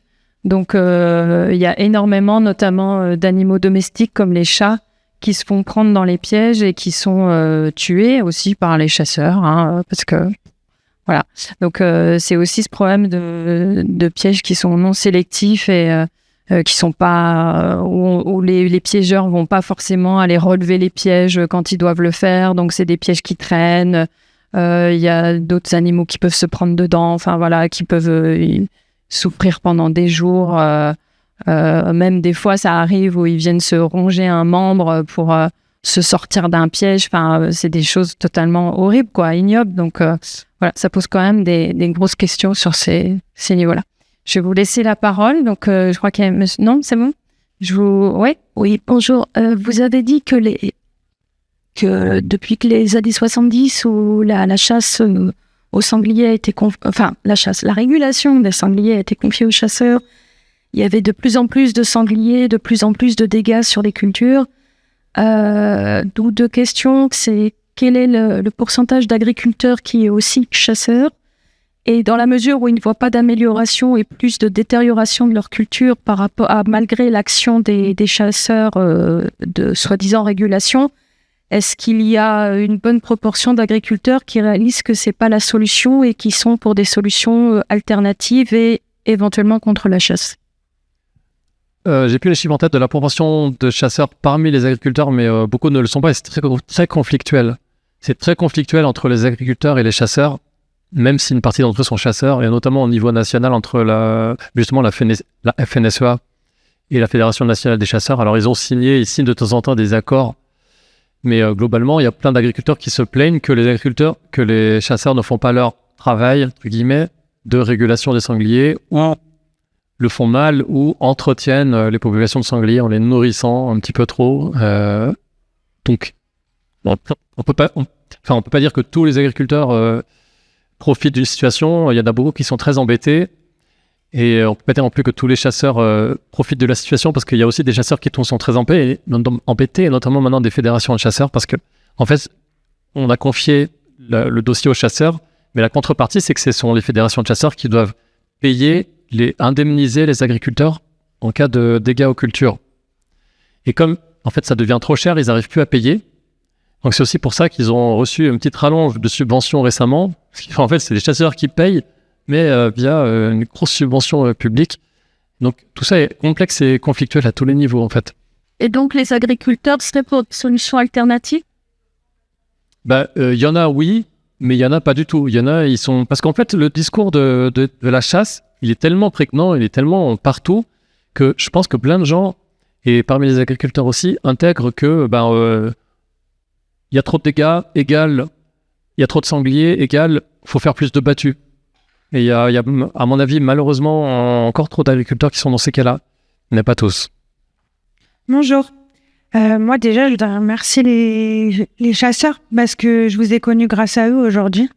Donc, il y a énormément, notamment d'animaux domestiques comme les chats, qui se font prendre dans les pièges et qui sont tués aussi par les chasseurs, parce que voilà. Donc, c'est aussi ce problème de pièges qui sont non sélectifs et qui sont pas où les piégeurs vont pas forcément aller relever les pièges quand ils doivent le faire. Donc, c'est des pièges qui traînent. Il y a d'autres animaux qui peuvent se prendre dedans. Enfin voilà, qui peuvent souffrir pendant des jours. Même des fois, ça arrive où ils viennent se ronger un membre pour se sortir d'un piège. Enfin, c'est des choses totalement horribles, quoi, ignobles. Donc, voilà, ça pose quand même des grosses questions sur ces niveaux-là. Je vais vous laisser la parole. Donc, je crois qu'il y a... Non, c'est bon? Ouais. Oui, bonjour. Vous avez dit que depuis que les années 70, où la chasse aux sangliers a été la régulation des sangliers a été confiée aux chasseurs, il y avait de plus en plus de sangliers, de plus en plus de dégâts sur les cultures. D'où deux questions, c'est quel est le pourcentage d'agriculteurs qui est aussi chasseurs? Et dans la mesure où ils ne voient pas d'amélioration et plus de détérioration de leur culture par rapport à, malgré l'action des chasseurs de soi-disant régulation, est-ce qu'il y a une bonne proportion d'agriculteurs qui réalisent que c'est pas la solution et qui sont pour des solutions alternatives et éventuellement contre la chasse? J'ai plus les chiffres en tête de la proportion de chasseurs parmi les agriculteurs, mais beaucoup ne le sont pas et c'est très conflictuel. C'est très conflictuel entre les agriculteurs et les chasseurs, même si une partie d'entre eux sont chasseurs, et notamment au niveau national entre la FNSEA et la Fédération nationale des chasseurs. Alors ils signent de temps en temps des accords, mais globalement, il y a plein d'agriculteurs qui se plaignent que les chasseurs ne font pas leur travail, entre guillemets, de régulation des sangliers, ou le font mal, ou entretiennent les populations de sangliers en les nourrissant un petit peu trop. Donc, on peut pas dire que tous les agriculteurs profitent d'une situation. Il y en a beaucoup qui sont très embêtés. Et on peut pas dire non plus que tous les chasseurs profitent de la situation, parce qu'il y a aussi des chasseurs qui sont très embêtés, et notamment maintenant des fédérations de chasseurs, parce que en fait, on a confié le dossier aux chasseurs, mais la contrepartie, c'est que ce sont les fédérations de chasseurs qui doivent indemniser les agriculteurs en cas de dégâts aux cultures. Et comme en fait ça devient trop cher, ils n'arrivent plus à payer. Donc c'est aussi pour ça qu'ils ont reçu une petite rallonge de subventions récemment. Parce qu'en fait, c'est les chasseurs qui payent, mais via une grosse subvention publique. Donc tout ça est complexe et conflictuel à tous les niveaux en fait. Et donc les agriculteurs seraient pour des solutions alternatives? Y en a, oui, mais il y en a pas du tout. Il y en a, parce qu'en fait le discours de la chasse, il est tellement prégnant, il est tellement partout que je pense que plein de gens, et parmi les agriculteurs aussi, intègrent que il y a trop de dégâts égale il y a trop de sangliers égale faut faire plus de battues. Et il y a, à mon avis, malheureusement, encore trop d'agriculteurs qui sont dans ces cas-là, mais pas tous. Bonjour. Moi, déjà, je voudrais remercier les chasseurs parce que je vous ai connus grâce à eux aujourd'hui.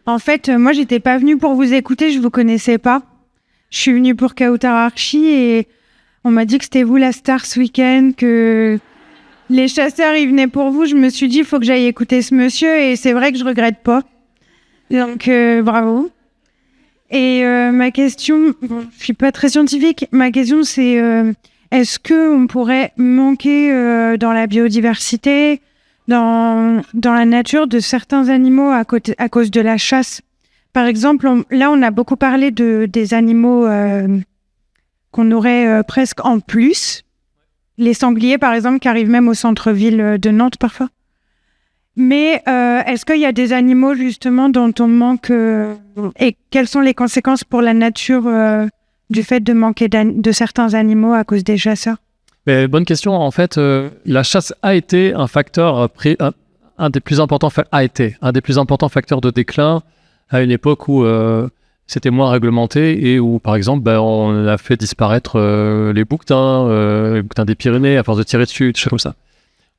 En fait, moi, j'étais pas venue pour vous écouter, je vous connaissais pas. Je suis venue pour Kautararchi et on m'a dit que c'était vous la star ce week-end, que les chasseurs, ils venaient pour vous. Je me suis dit, il faut que j'aille écouter ce monsieur et c'est vrai que je regrette pas. Donc, bravo. Et ma question, je suis pas très scientifique, ma question c'est est-ce qu'on pourrait manquer dans la biodiversité, dans la nature de certains animaux à cause de la chasse. Par exemple, on a beaucoup parlé des animaux qu'on aurait presque en plus. Les sangliers, par exemple, qui arrivent même au centre-ville de Nantes parfois. Mais est-ce qu'il y a des animaux, justement, dont on manque et quelles sont les conséquences pour la nature du fait de manquer de certains animaux à cause des chasseurs? Mais bonne question. En fait, la chasse a été un facteur, un des plus importants facteurs de déclin à une époque où c'était moins réglementé et où, par exemple, on a fait disparaître les bouquetins des Pyrénées à force de tirer dessus, des choses comme ça.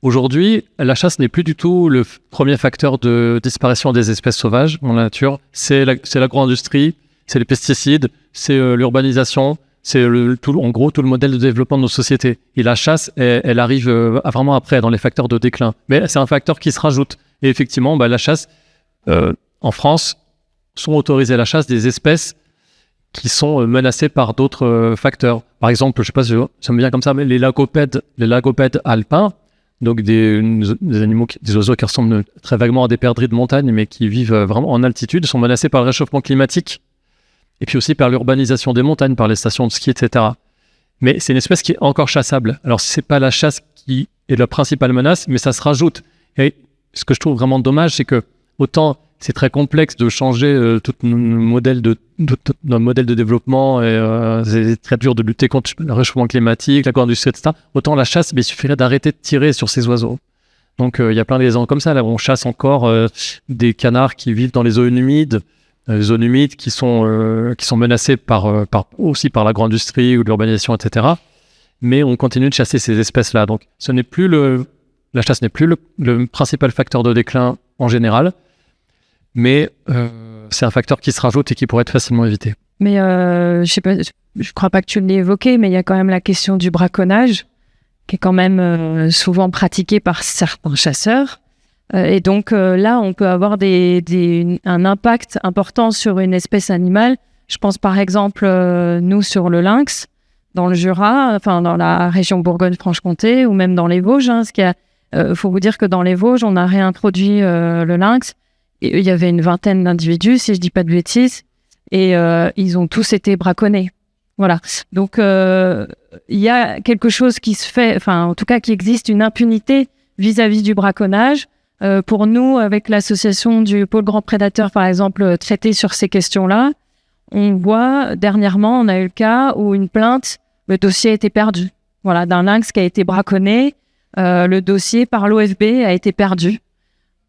Aujourd'hui, la chasse n'est plus du tout le premier facteur de disparition des espèces sauvages dans la nature. C'est l'agro-industrie, c'est les pesticides, c'est l'urbanisation, c'est en gros tout le modèle de développement de nos sociétés. Et la chasse, elle arrive vraiment après dans les facteurs de déclin. Mais c'est un facteur qui se rajoute. Et effectivement, la chasse, en France, sont autorisées la chasse des espèces qui sont menacées par d'autres facteurs. Par exemple, je ne sais pas si ça me vient comme ça, mais les lagopèdes alpins, donc des animaux, des oiseaux qui ressemblent très vaguement à des perdrix de montagne, mais qui vivent vraiment en altitude, sont menacés par le réchauffement climatique, et puis aussi par l'urbanisation des montagnes, par les stations de ski, etc. Mais c'est une espèce qui est encore chassable. Alors, c'est pas la chasse qui est la principale menace, mais ça se rajoute. Et ce que je trouve vraiment dommage, c'est que autant c'est très complexe de changer tout notre modèle de développement et c'est très dur de lutter contre le réchauffement climatique, l'agro-industrie, etc. Autant la chasse, il suffirait d'arrêter de tirer sur ces oiseaux. Donc il y a plein d'exemples comme ça. Là, on chasse encore des canards qui vivent dans les zones humides, qui sont menacées aussi par l'agro-industrie ou l'urbanisation, etc. Mais on continue de chasser ces espèces-là. Donc la chasse n'est plus le principal facteur de déclin en général. Mais c'est un facteur qui se rajoute et qui pourrait être facilement évité. Mais je sais pas, je crois pas que tu l'aies évoqué, mais il y a quand même la question du braconnage, qui est quand même souvent pratiqué par certains chasseurs. Et donc là, on peut avoir un impact important sur une espèce animale. Je pense par exemple, nous, sur le lynx, dans le Jura, enfin dans la région Bourgogne-Franche-Comté, ou même dans les Vosges. Faut vous dire que dans les Vosges, on a réintroduit le lynx. Et il y avait une vingtaine d'individus, si je dis pas de bêtises, et ils ont tous été braconnés. Voilà. Donc, il y a quelque chose qui se fait, enfin, en tout cas, qui existe une impunité vis-à-vis du braconnage. Pour nous, avec l'association du Pôle Grand Prédateur, par exemple, traiter sur ces questions-là, on voit, dernièrement, on a eu le cas où une plainte, le dossier a été perdu. Voilà, d'un lynx qui a été braconné, le dossier par l'OFB a été perdu.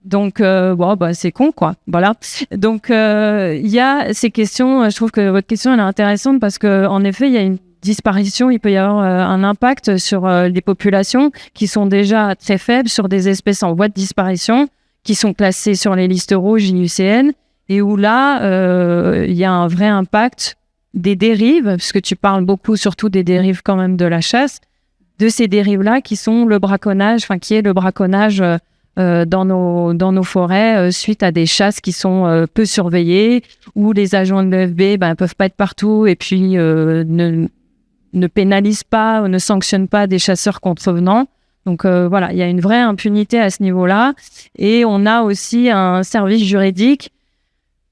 Donc, c'est con, quoi. Voilà. Donc, il y a ces questions. Je trouve que votre question, elle est intéressante parce qu'en effet, il y a une disparition. Il peut y avoir un impact sur les populations qui sont déjà très faibles, sur des espèces en voie de disparition, qui sont classées sur les listes rouges IUCN, et où là, il y a un vrai impact des dérives, puisque tu parles beaucoup, surtout des dérives quand même de la chasse, de ces dérives-là qui sont le braconnage, qui est le braconnage dans nos forêts suite à des chasses qui sont peu surveillées, où les agents de l'EFB peuvent pas être partout et puis ne pénalisent pas ou ne sanctionnent pas des chasseurs contrevenants. Donc voilà, il y a une vraie impunité à ce niveau-là. Et on a aussi un service juridique,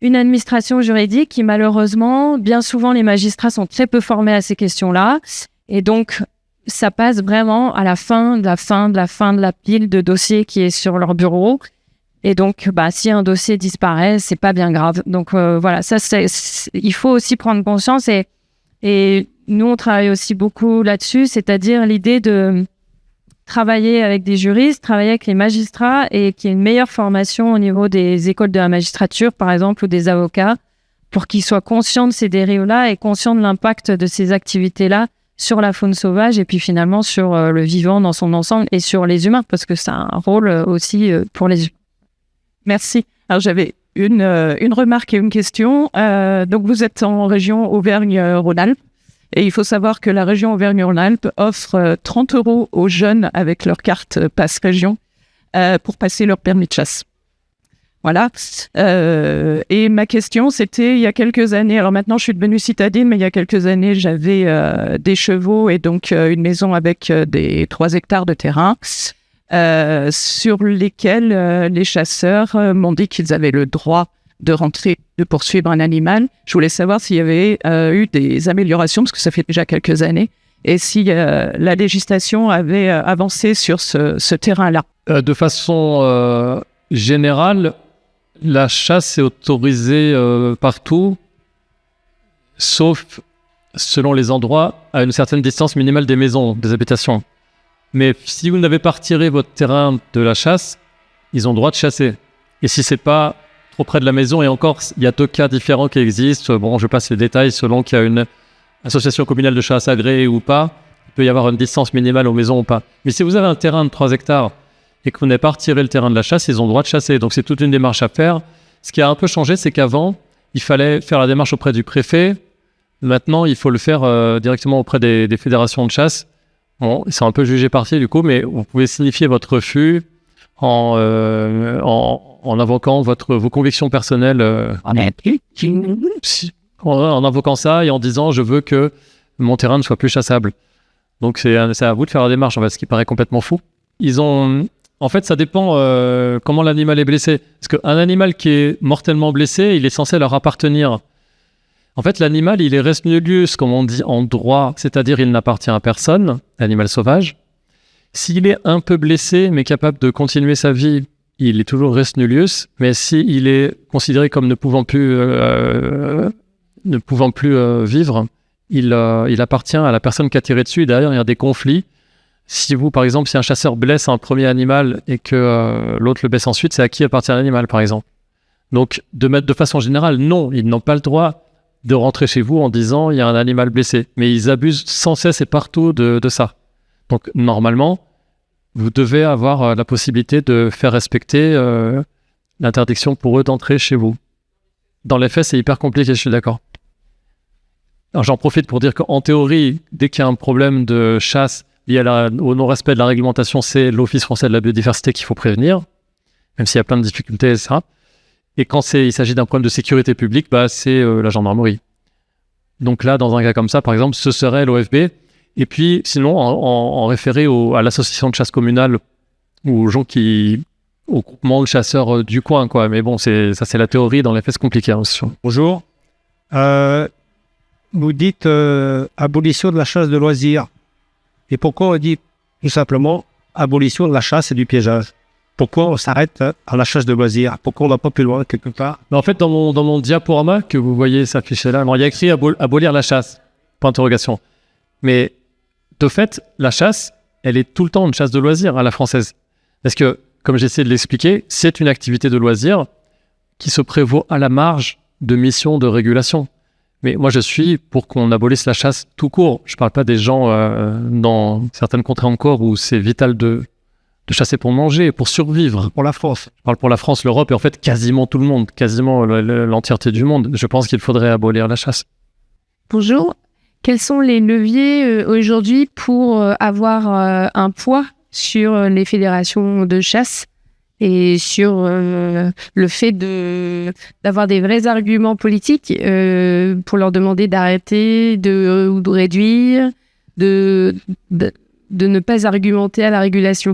une administration juridique qui malheureusement, bien souvent les magistrats sont très peu formés à ces questions-là. Et donc ça passe vraiment à la fin de la pile de dossiers qui est sur leur bureau. Et donc, si un dossier disparaît, c'est pas bien grave. Donc voilà, ça, il faut aussi prendre conscience. Et nous, on travaille aussi beaucoup là-dessus, c'est-à-dire l'idée de travailler avec des juristes, travailler avec les magistrats et qu'il y ait une meilleure formation au niveau des écoles de la magistrature, par exemple, ou des avocats, pour qu'ils soient conscients de ces dérives-là et conscients de l'impact de ces activités-là sur la faune sauvage et puis finalement sur le vivant dans son ensemble et sur les humains, parce que ça a un rôle aussi pour les humains. Merci. Alors j'avais une remarque et une question. Donc vous êtes en région Auvergne-Rhône-Alpes et il faut savoir que la région Auvergne-Rhône-Alpes offre 30 € aux jeunes avec leur carte Pass Région pour passer leur permis de chasse. Voilà. Et ma question, c'était il y a quelques années, alors maintenant je suis devenue citadine, mais il y a quelques années, j'avais des chevaux et donc une maison avec 3 hectares de terrain. sur lesquels les chasseurs m'ont dit qu'ils avaient le droit de rentrer, de poursuivre un animal. Je voulais savoir s'il y avait eu des améliorations, parce que ça fait déjà quelques années, et si la législation avait avancé sur ce terrain-là. De façon générale, la chasse est autorisée partout, sauf selon les endroits, à une certaine distance minimale des maisons, des habitations. Mais si vous n'avez pas retiré votre terrain de la chasse, ils ont le droit de chasser. Et si c'est pas trop près de la maison, et encore, il y a 2 cas différents qui existent. Bon, je passe les détails selon qu'il y a une association communale de chasse agréée ou pas. Il peut y avoir une distance minimale aux maisons ou pas. Mais si vous avez un terrain de 3 hectares et que vous n'avez pas retiré le terrain de la chasse, ils ont le droit de chasser. Donc c'est toute une démarche à faire. Ce qui a un peu changé, c'est qu'avant, il fallait faire la démarche auprès du préfet. Maintenant, il faut le faire directement auprès des fédérations de chasse. Bon, c'est un peu jugé parti du coup, mais vous pouvez signifier votre refus en invoquant vos convictions personnelles. En invoquant ça et en disant « je veux que mon terrain ne soit plus chassable ». Donc c'est à vous de faire la démarche, en fait, ce qui paraît complètement fou. En fait, ça dépend comment l'animal est blessé. Parce qu'un animal qui est mortellement blessé, il est censé leur appartenir. En fait, l'animal, il est res nullius, comme on dit en droit, c'est-à-dire il n'appartient à personne, l'animal sauvage. S'il est un peu blessé, mais capable de continuer sa vie, il est toujours res nullius. Mais s'il est considéré comme ne pouvant plus vivre, il appartient à la personne qui a tiré dessus. Et d'ailleurs, il y a des conflits. Si un chasseur blesse un premier animal et que l'autre le blesse ensuite, c'est à qui appartient l'animal, par exemple. Donc, de façon générale, non, ils n'ont pas le droit de rentrer chez vous en disant il y a un animal blessé. Mais ils abusent sans cesse et partout de ça. Donc, normalement, vous devez avoir la possibilité de faire respecter l'interdiction pour eux d'entrer chez vous. Dans les faits, c'est hyper compliqué, je suis d'accord. Alors, j'en profite pour dire qu'en théorie, dès qu'il y a un problème de chasse lié au non-respect de la réglementation, c'est l'Office français de la biodiversité qu'il faut prévenir, même s'il y a plein de difficultés, etc. Et quand il s'agit d'un problème de sécurité publique, c'est la gendarmerie. Donc là, dans un cas comme ça, par exemple, ce serait l'OFB. Et puis, sinon, en référé à l'association de chasse communale ou au groupement de chasseurs du coin, quoi. Mais bon, c'est la théorie. Dans les faits, c'est compliqué. Hein, Bonjour. Vous dites abolition de la chasse de loisirs. Et pourquoi on dit tout simplement abolition de la chasse et du piégeage? Pourquoi on s'arrête à la chasse de loisirs? Pourquoi on va pas plus loin quelque part? En fait, dans mon diaporama que vous voyez s'afficher là, il y a écrit abolir la chasse. Point d'interrogation. Mais de fait, la chasse, elle est tout le temps une chasse de loisirs à la française. Parce que, comme j'essaie de l'expliquer, c'est une activité de loisirs qui se prévaut à la marge de missions de régulation. Mais moi, je suis pour qu'on abolisse la chasse tout court. Je ne parle pas des gens dans certaines contrées encore où c'est vital de chasser pour manger, pour survivre. Pour la France. Je parle pour la France, l'Europe et en fait quasiment tout le monde, quasiment l'entièreté du monde. Je pense qu'il faudrait abolir la chasse. Bonjour. Quels sont les leviers aujourd'hui pour avoir un poids sur les fédérations de chasse et sur le fait d'avoir des vrais arguments politiques pour leur demander d'arrêter ou de réduire, de ne pas argumenter à la régulation?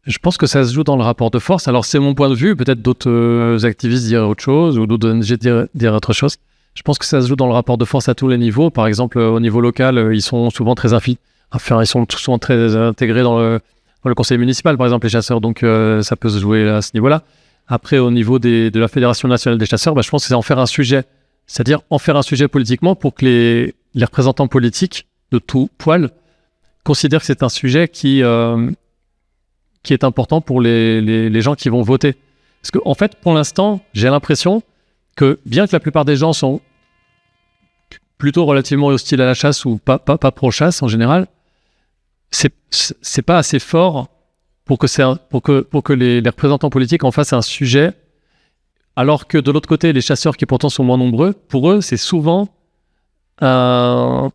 Je pense que ça se joue dans le rapport de force. Alors c'est mon point de vue, peut-être d'autres activistes diraient autre chose ou d'autres ONG diraient autre chose. Je pense que ça se joue dans le rapport de force à tous les niveaux. Par exemple, au niveau local, ils sont souvent très ils sont souvent très intégrés dans le conseil municipal, par exemple, les chasseurs. Donc, ça peut se jouer à ce niveau-là. Après, au niveau de la Fédération nationale des chasseurs, je pense que c'est en faire un sujet. C'est-à-dire en faire un sujet politiquement pour que les représentants politiques de tout poil considèrent que c'est un sujet qui est important pour les gens qui vont voter. Parce qu'en fait, pour l'instant, j'ai l'impression que bien que la plupart des gens sont plutôt relativement hostiles à la chasse ou pas pro-chasse en général, c'est pas assez fort pour que les représentants politiques en fassent un sujet, alors que de l'autre côté, les chasseurs qui pourtant sont moins nombreux, pour eux, c'est souvent un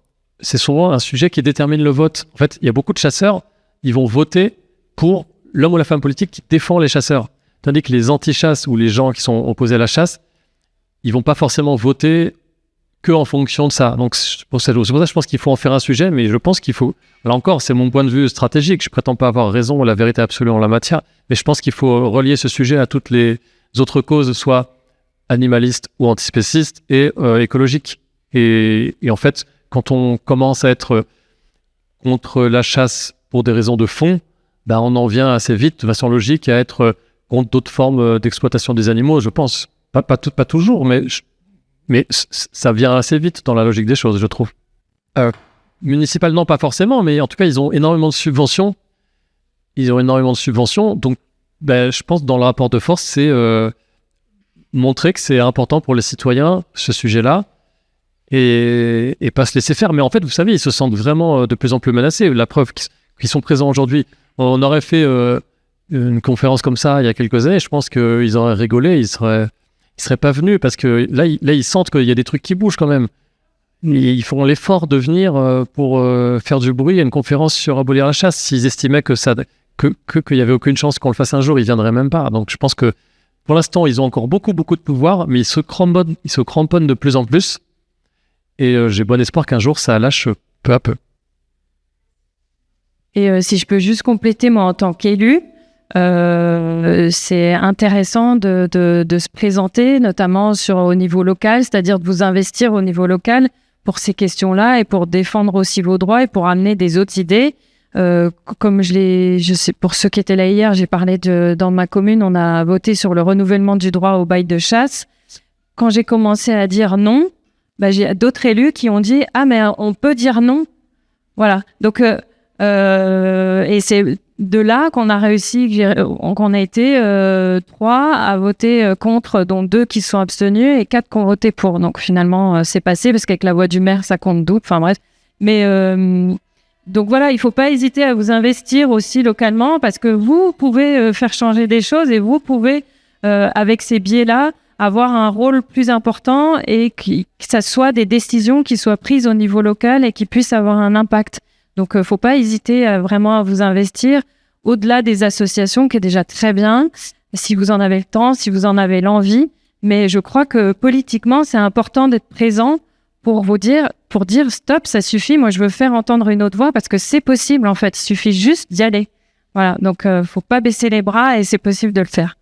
sujet qui détermine le vote. En fait, il y a beaucoup de chasseurs, ils vont voter pour l'homme ou la femme politique qui défend les chasseurs. Tandis que les anti-chasses ou les gens qui sont opposés à la chasse, ils vont pas forcément voter que en fonction de ça. Donc c'est pour ça que je pense qu'il faut en faire un sujet, mais je pense qu'il faut, là encore, c'est mon point de vue stratégique, je prétends pas avoir raison ou la vérité absolue en la matière, mais je pense qu'il faut relier ce sujet à toutes les autres causes, soit animalistes ou antispécistes et écologiques. Et en fait, quand on commence à être contre la chasse pour des raisons de fond, ben on en vient assez vite, de façon logique, à être contre d'autres formes d'exploitation des animaux, je pense. Pas toujours, mais ça vient assez vite dans la logique des choses, je trouve. Municipal, non, pas forcément, mais en tout cas, ils ont énormément de subventions. Donc, ben, je pense que dans le rapport de force, c'est montrer que c'est important pour les citoyens, ce sujet-là, et pas se laisser faire. Mais en fait, vous savez, ils se sentent vraiment de plus en plus menacés. La preuve qu'ils sont présents aujourd'hui. On aurait fait une conférence comme ça il y a quelques années, je pense qu'ils auraient rigolé, ils seraient pas venus, parce que là ils sentent qu'il y a des trucs qui bougent quand même. Ils font l'effort de venir pour faire du bruit à une conférence sur abolir la chasse. S'ils estimaient qu'il y avait aucune chance qu'on le fasse un jour, ils viendraient même pas. Donc je pense que pour l'instant, ils ont encore beaucoup de pouvoir, mais ils se cramponnent de plus en plus. Et j'ai bon espoir qu'un jour, ça lâche peu à peu. Et si je peux juste compléter, moi, en tant qu'élu, c'est intéressant de se présenter, notamment au niveau local, c'est-à-dire de vous investir au niveau local pour ces questions-là et pour défendre aussi vos droits et pour amener des autres idées. Comme je sais, pour ceux qui étaient là hier, j'ai parlé dans ma commune, on a voté sur le renouvellement du droit au bail de chasse. Quand j'ai commencé à dire non, j'ai d'autres élus qui ont dit « Ah, mais on peut dire non ». Voilà. Donc, et c'est de là qu'on a réussi, qu'on a été 3 à voter contre, dont 2 qui se sont abstenus et 4 qui ont voté pour. Donc finalement, c'est passé parce qu'avec la voix du maire, ça compte double. Enfin bref. Mais donc voilà, il ne faut pas hésiter à vous investir aussi localement parce que vous pouvez faire changer des choses et vous pouvez, avec ces biais-là, avoir un rôle plus important et que ça soit des décisions qui soient prises au niveau local et qui puissent avoir un impact. Donc, il ne faut pas hésiter vraiment à vous investir au-delà des associations, qui est déjà très bien, si vous en avez le temps, si vous en avez l'envie. Mais je crois que politiquement, c'est important d'être présent pour dire stop, ça suffit, moi je veux faire entendre une autre voix parce que c'est possible en fait, il suffit juste d'y aller. Voilà, donc il ne faut pas baisser les bras et c'est possible de le faire.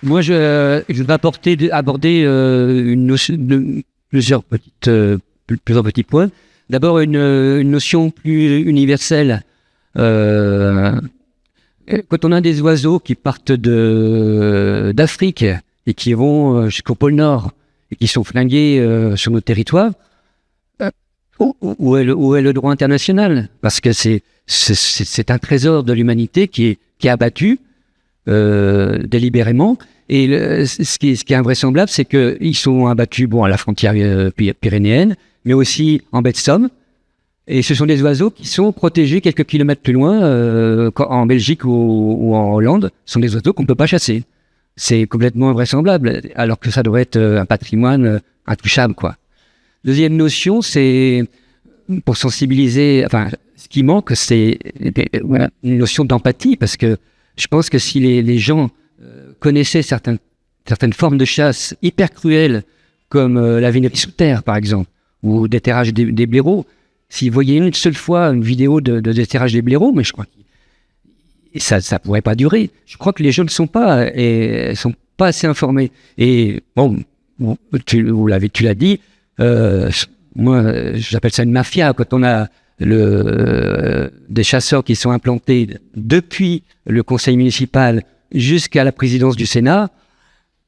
Moi, je vais aborder plusieurs petits points. D'abord, une notion plus universelle. Quand on a des oiseaux qui partent d'Afrique et qui vont jusqu'au pôle Nord et qui sont flingués sur nos territoires, où est le droit international? Parce que c'est un trésor de l'humanité qui est abattu délibérément. Et ce qui est invraisemblable, c'est qu'ils sont abattus à la frontière pyrénéenne, mais aussi en baie de Somme. Et ce sont des oiseaux qui sont protégés quelques kilomètres plus loin, en Belgique ou en Hollande. Ce sont des oiseaux qu'on ne peut pas chasser. C'est complètement invraisemblable, alors que ça devrait être un patrimoine intouchable, quoi. Deuxième notion, c'est pour sensibiliser. Enfin, ce qui manque, c'est une notion d'empathie, parce que je pense que si les gens connaissaient certaines formes de chasse hyper cruelles, comme la vénerie sous terre, par exemple, ou déterrage des blaireaux, s'ils voyaient une seule fois une vidéo de déterrage des blaireaux, mais je crois que ça pourrait pas durer. Je crois que les gens ne sont pas assez informés. Et bon, tu l'as dit, moi j'appelle ça une mafia. Quand on a des chasseurs qui sont implantés depuis le conseil municipal jusqu'à la présidence du Sénat,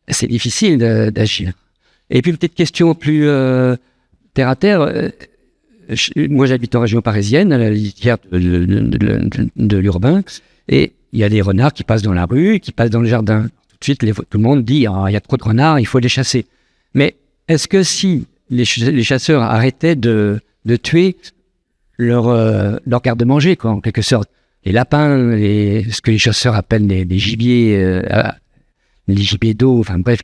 c'est difficile d'agir. Et puis une petite question plus terre à terre. Moi, j'habite en région parisienne, à la litière de l'urbain, et il y a des renards qui passent dans la rue, qui passent dans le jardin. Tout de suite, tout le monde dit il y a trop de renards, il faut les chasser. Mais est-ce que si les chasseurs arrêtaient de tuer leur garde-manger, quoi, en quelque sorte, les lapins, ce que les chasseurs appellent les gibiers, les gibiers d'eau, enfin bref,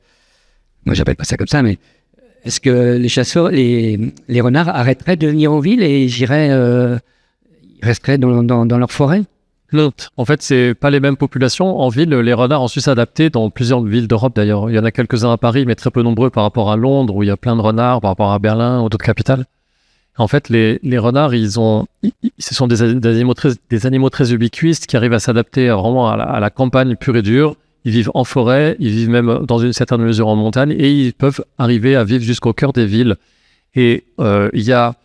moi j'appelle pas ça comme ça, mais est-ce que les chasseurs, les renards arrêteraient de venir en ville et ils resteraient dans leur forêt? Non. En fait, c'est pas les mêmes populations. En ville, les renards ont su s'adapter dans plusieurs villes d'Europe d'ailleurs. Il y en a quelques-uns à Paris, mais très peu nombreux par rapport à Londres, où il y a plein de renards, par rapport à Berlin ou d'autres capitales. En fait, les renards, ce sont des animaux très ubiquistes qui arrivent à s'adapter vraiment à la campagne pure et dure. Ils vivent en forêt, ils vivent même dans une certaine mesure en montagne, et ils peuvent arriver à vivre jusqu'au cœur des villes. Et il y a,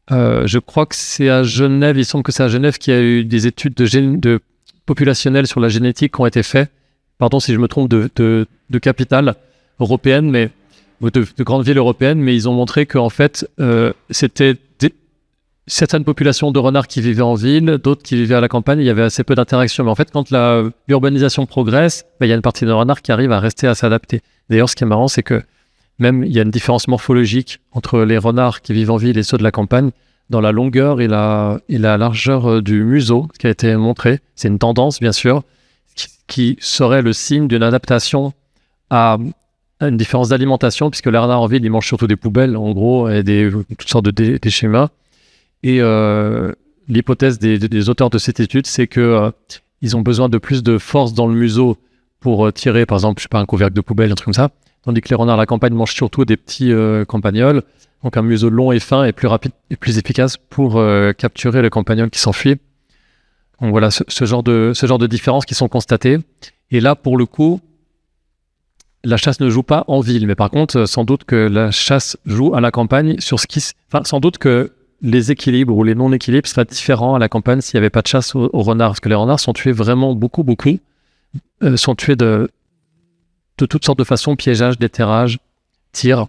je crois que c'est à Genève, il semble que c'est à Genève qu'il y a eu des études populationnelles sur la génétique qui ont été faites, pardon si je me trompe, de capitales européennes, mais de grandes villes européennes, mais ils ont montré qu'en fait, c'était certaines populations de renards qui vivaient en ville, d'autres qui vivaient à la campagne, il y avait assez peu d'interaction. Mais en fait, quand l'urbanisation progresse, il y a une partie de renards qui arrive à rester, à s'adapter. D'ailleurs, ce qui est marrant, c'est que même il y a une différence morphologique entre les renards qui vivent en ville et ceux de la campagne, dans la longueur et la largeur du museau, ce qui a été montré. C'est une tendance, bien sûr, qui serait le signe d'une adaptation à une différence d'alimentation, puisque les renards en ville, ils mangent surtout des poubelles, en gros, et toutes sortes de déchets humains. Et l'hypothèse des auteurs de cette étude, c'est que ils ont besoin de plus de force dans le museau pour tirer, par exemple, un couvercle de poubelle, un truc comme ça, tandis que les renards à la campagne mangent surtout des petits campagnols, donc un museau long et fin et plus rapide et plus efficace pour capturer le campagnol qui s'enfuit. Donc voilà, ce genre de différences qui sont constatées. Et là, pour le coup, la chasse ne joue pas en ville, mais par contre, sans doute que la chasse joue à la campagne sur sans doute que les équilibres ou les non-équilibres seraient différents à la campagne s'il n'y avait pas de chasse aux renards, parce que les renards sont tués vraiment beaucoup, sont tués de toutes sortes de façons, piégeage, déterrage, tir.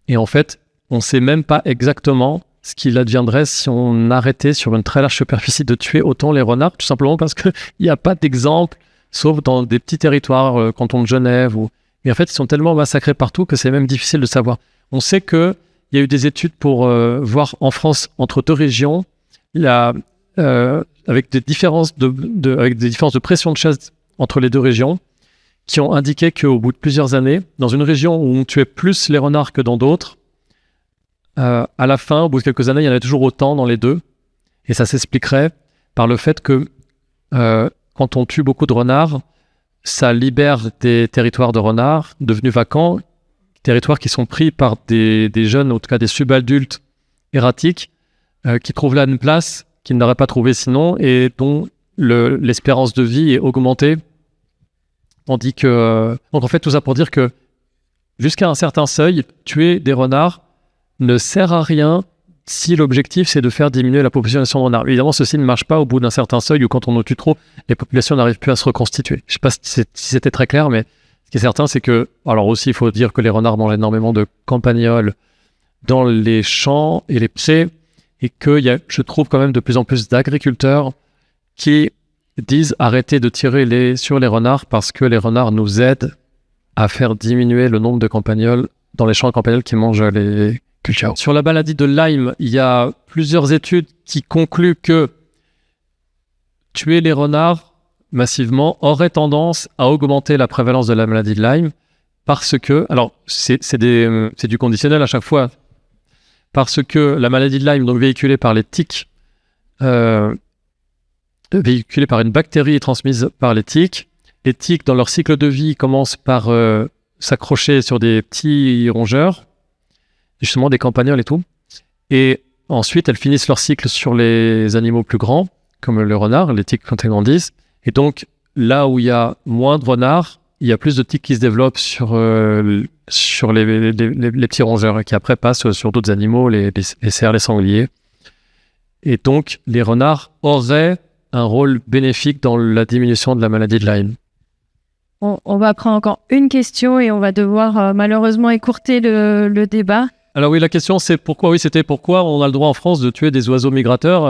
Et en fait, on ne sait même pas exactement ce qu'il adviendrait si on arrêtait sur une très large superficie de tuer autant les renards, tout simplement parce qu'il n'y a pas d'exemple, sauf dans des petits territoires, canton de Genève. Mais en fait, ils sont tellement massacrés partout que c'est même difficile de savoir. On sait qu'il y a eu des études pour voir en France, entre deux régions, avec des différences de pression de chasse entre les deux régions, qui ont indiqué qu'au bout de plusieurs années, dans une région où on tuait plus les renards que dans d'autres, à la fin, au bout de quelques années, il y en avait toujours autant dans les deux. Et ça s'expliquerait par le fait que quand on tue beaucoup de renards, ça libère des territoires de renards devenus vacants, territoires qui sont pris par des jeunes, en tout cas des subadultes erratiques, qui trouvent là une place qu'ils n'auraient pas trouvée sinon et dont l'espérance de vie est augmentée. Tandis que... Donc en fait, tout ça pour dire que jusqu'à un certain seuil, tuer des renards ne sert à rien si l'objectif c'est de faire diminuer la population de renards. Évidemment, ceci ne marche pas au bout d'un certain seuil où quand on en tue trop, les populations n'arrivent plus à se reconstituer. Je ne sais pas si c'était très clair, mais ce qui est certain, c'est que... Alors aussi, il faut dire que les renards mangent énormément de campagnols dans les champs et les prés, et qu'il y a, je trouve quand même de plus en plus d'agriculteurs qui disent arrêter de tirer sur les renards parce que les renards nous aident à faire diminuer le nombre de campagnols dans les champs de campagnols qui mangent les cultures. Sur la maladie de Lyme, il y a plusieurs études qui concluent que tuer les renards massivement aurait tendance à augmenter la prévalence de la maladie de Lyme parce que, alors c'est du conditionnel à chaque fois, parce que la maladie de Lyme, donc véhiculée par les tiques, véhiculée par une bactérie et transmise par les tiques dans leur cycle de vie commencent par s'accrocher sur des petits rongeurs, justement des campagnols et tout, et ensuite elles finissent leur cycle sur les animaux plus grands, comme le renard, les tiques quand elles grandissent, et donc là où il y a moins de renards, il y a plus de tiques qui se développent sur les petits rongeurs, et qui après passent sur d'autres animaux, les cerfs, les sangliers. Et donc, les renards auraient un rôle bénéfique dans la diminution de la maladie de Lyme. On va prendre encore une question et on va devoir malheureusement écourter le débat. Alors oui, la question c'est pourquoi on a le droit en France de tuer des oiseaux migrateurs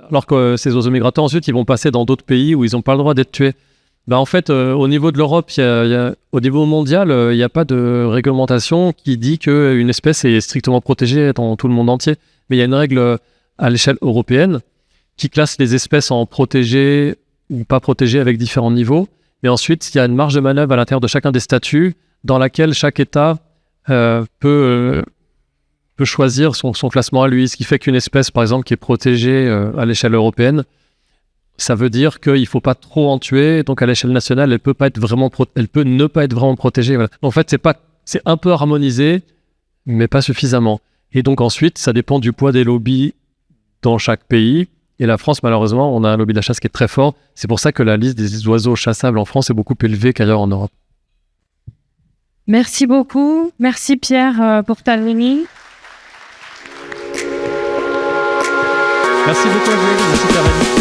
alors que ces oiseaux migrateurs ensuite ils vont passer dans d'autres pays où ils n'ont pas le droit d'être tués. En fait, au niveau de l'Europe, au niveau mondial, il n'y a pas de réglementation qui dit qu'une espèce est strictement protégée dans tout le monde entier. Mais il y a une règle à l'échelle européenne qui classe les espèces en protégées ou pas protégées avec différents niveaux. Mais ensuite, il y a une marge de manœuvre à l'intérieur de chacun des statuts dans laquelle chaque État peut choisir son classement à lui. Ce qui fait qu'une espèce, par exemple, qui est protégée à l'échelle européenne, ça veut dire qu'il ne faut pas trop en tuer. Donc, à l'échelle nationale, elle peut ne pas être vraiment protégée. Voilà. En fait, c'est un peu harmonisé, mais pas suffisamment. Et donc, ensuite, ça dépend du poids des lobbies dans chaque pays. Et la France, malheureusement, on a un lobby de la chasse qui est très fort. C'est pour ça que la liste des oiseaux chassables en France est beaucoup plus élevée qu'ailleurs en Europe. Merci beaucoup. Merci Pierre pour ta venue. Merci beaucoup à vous. Merci Karine.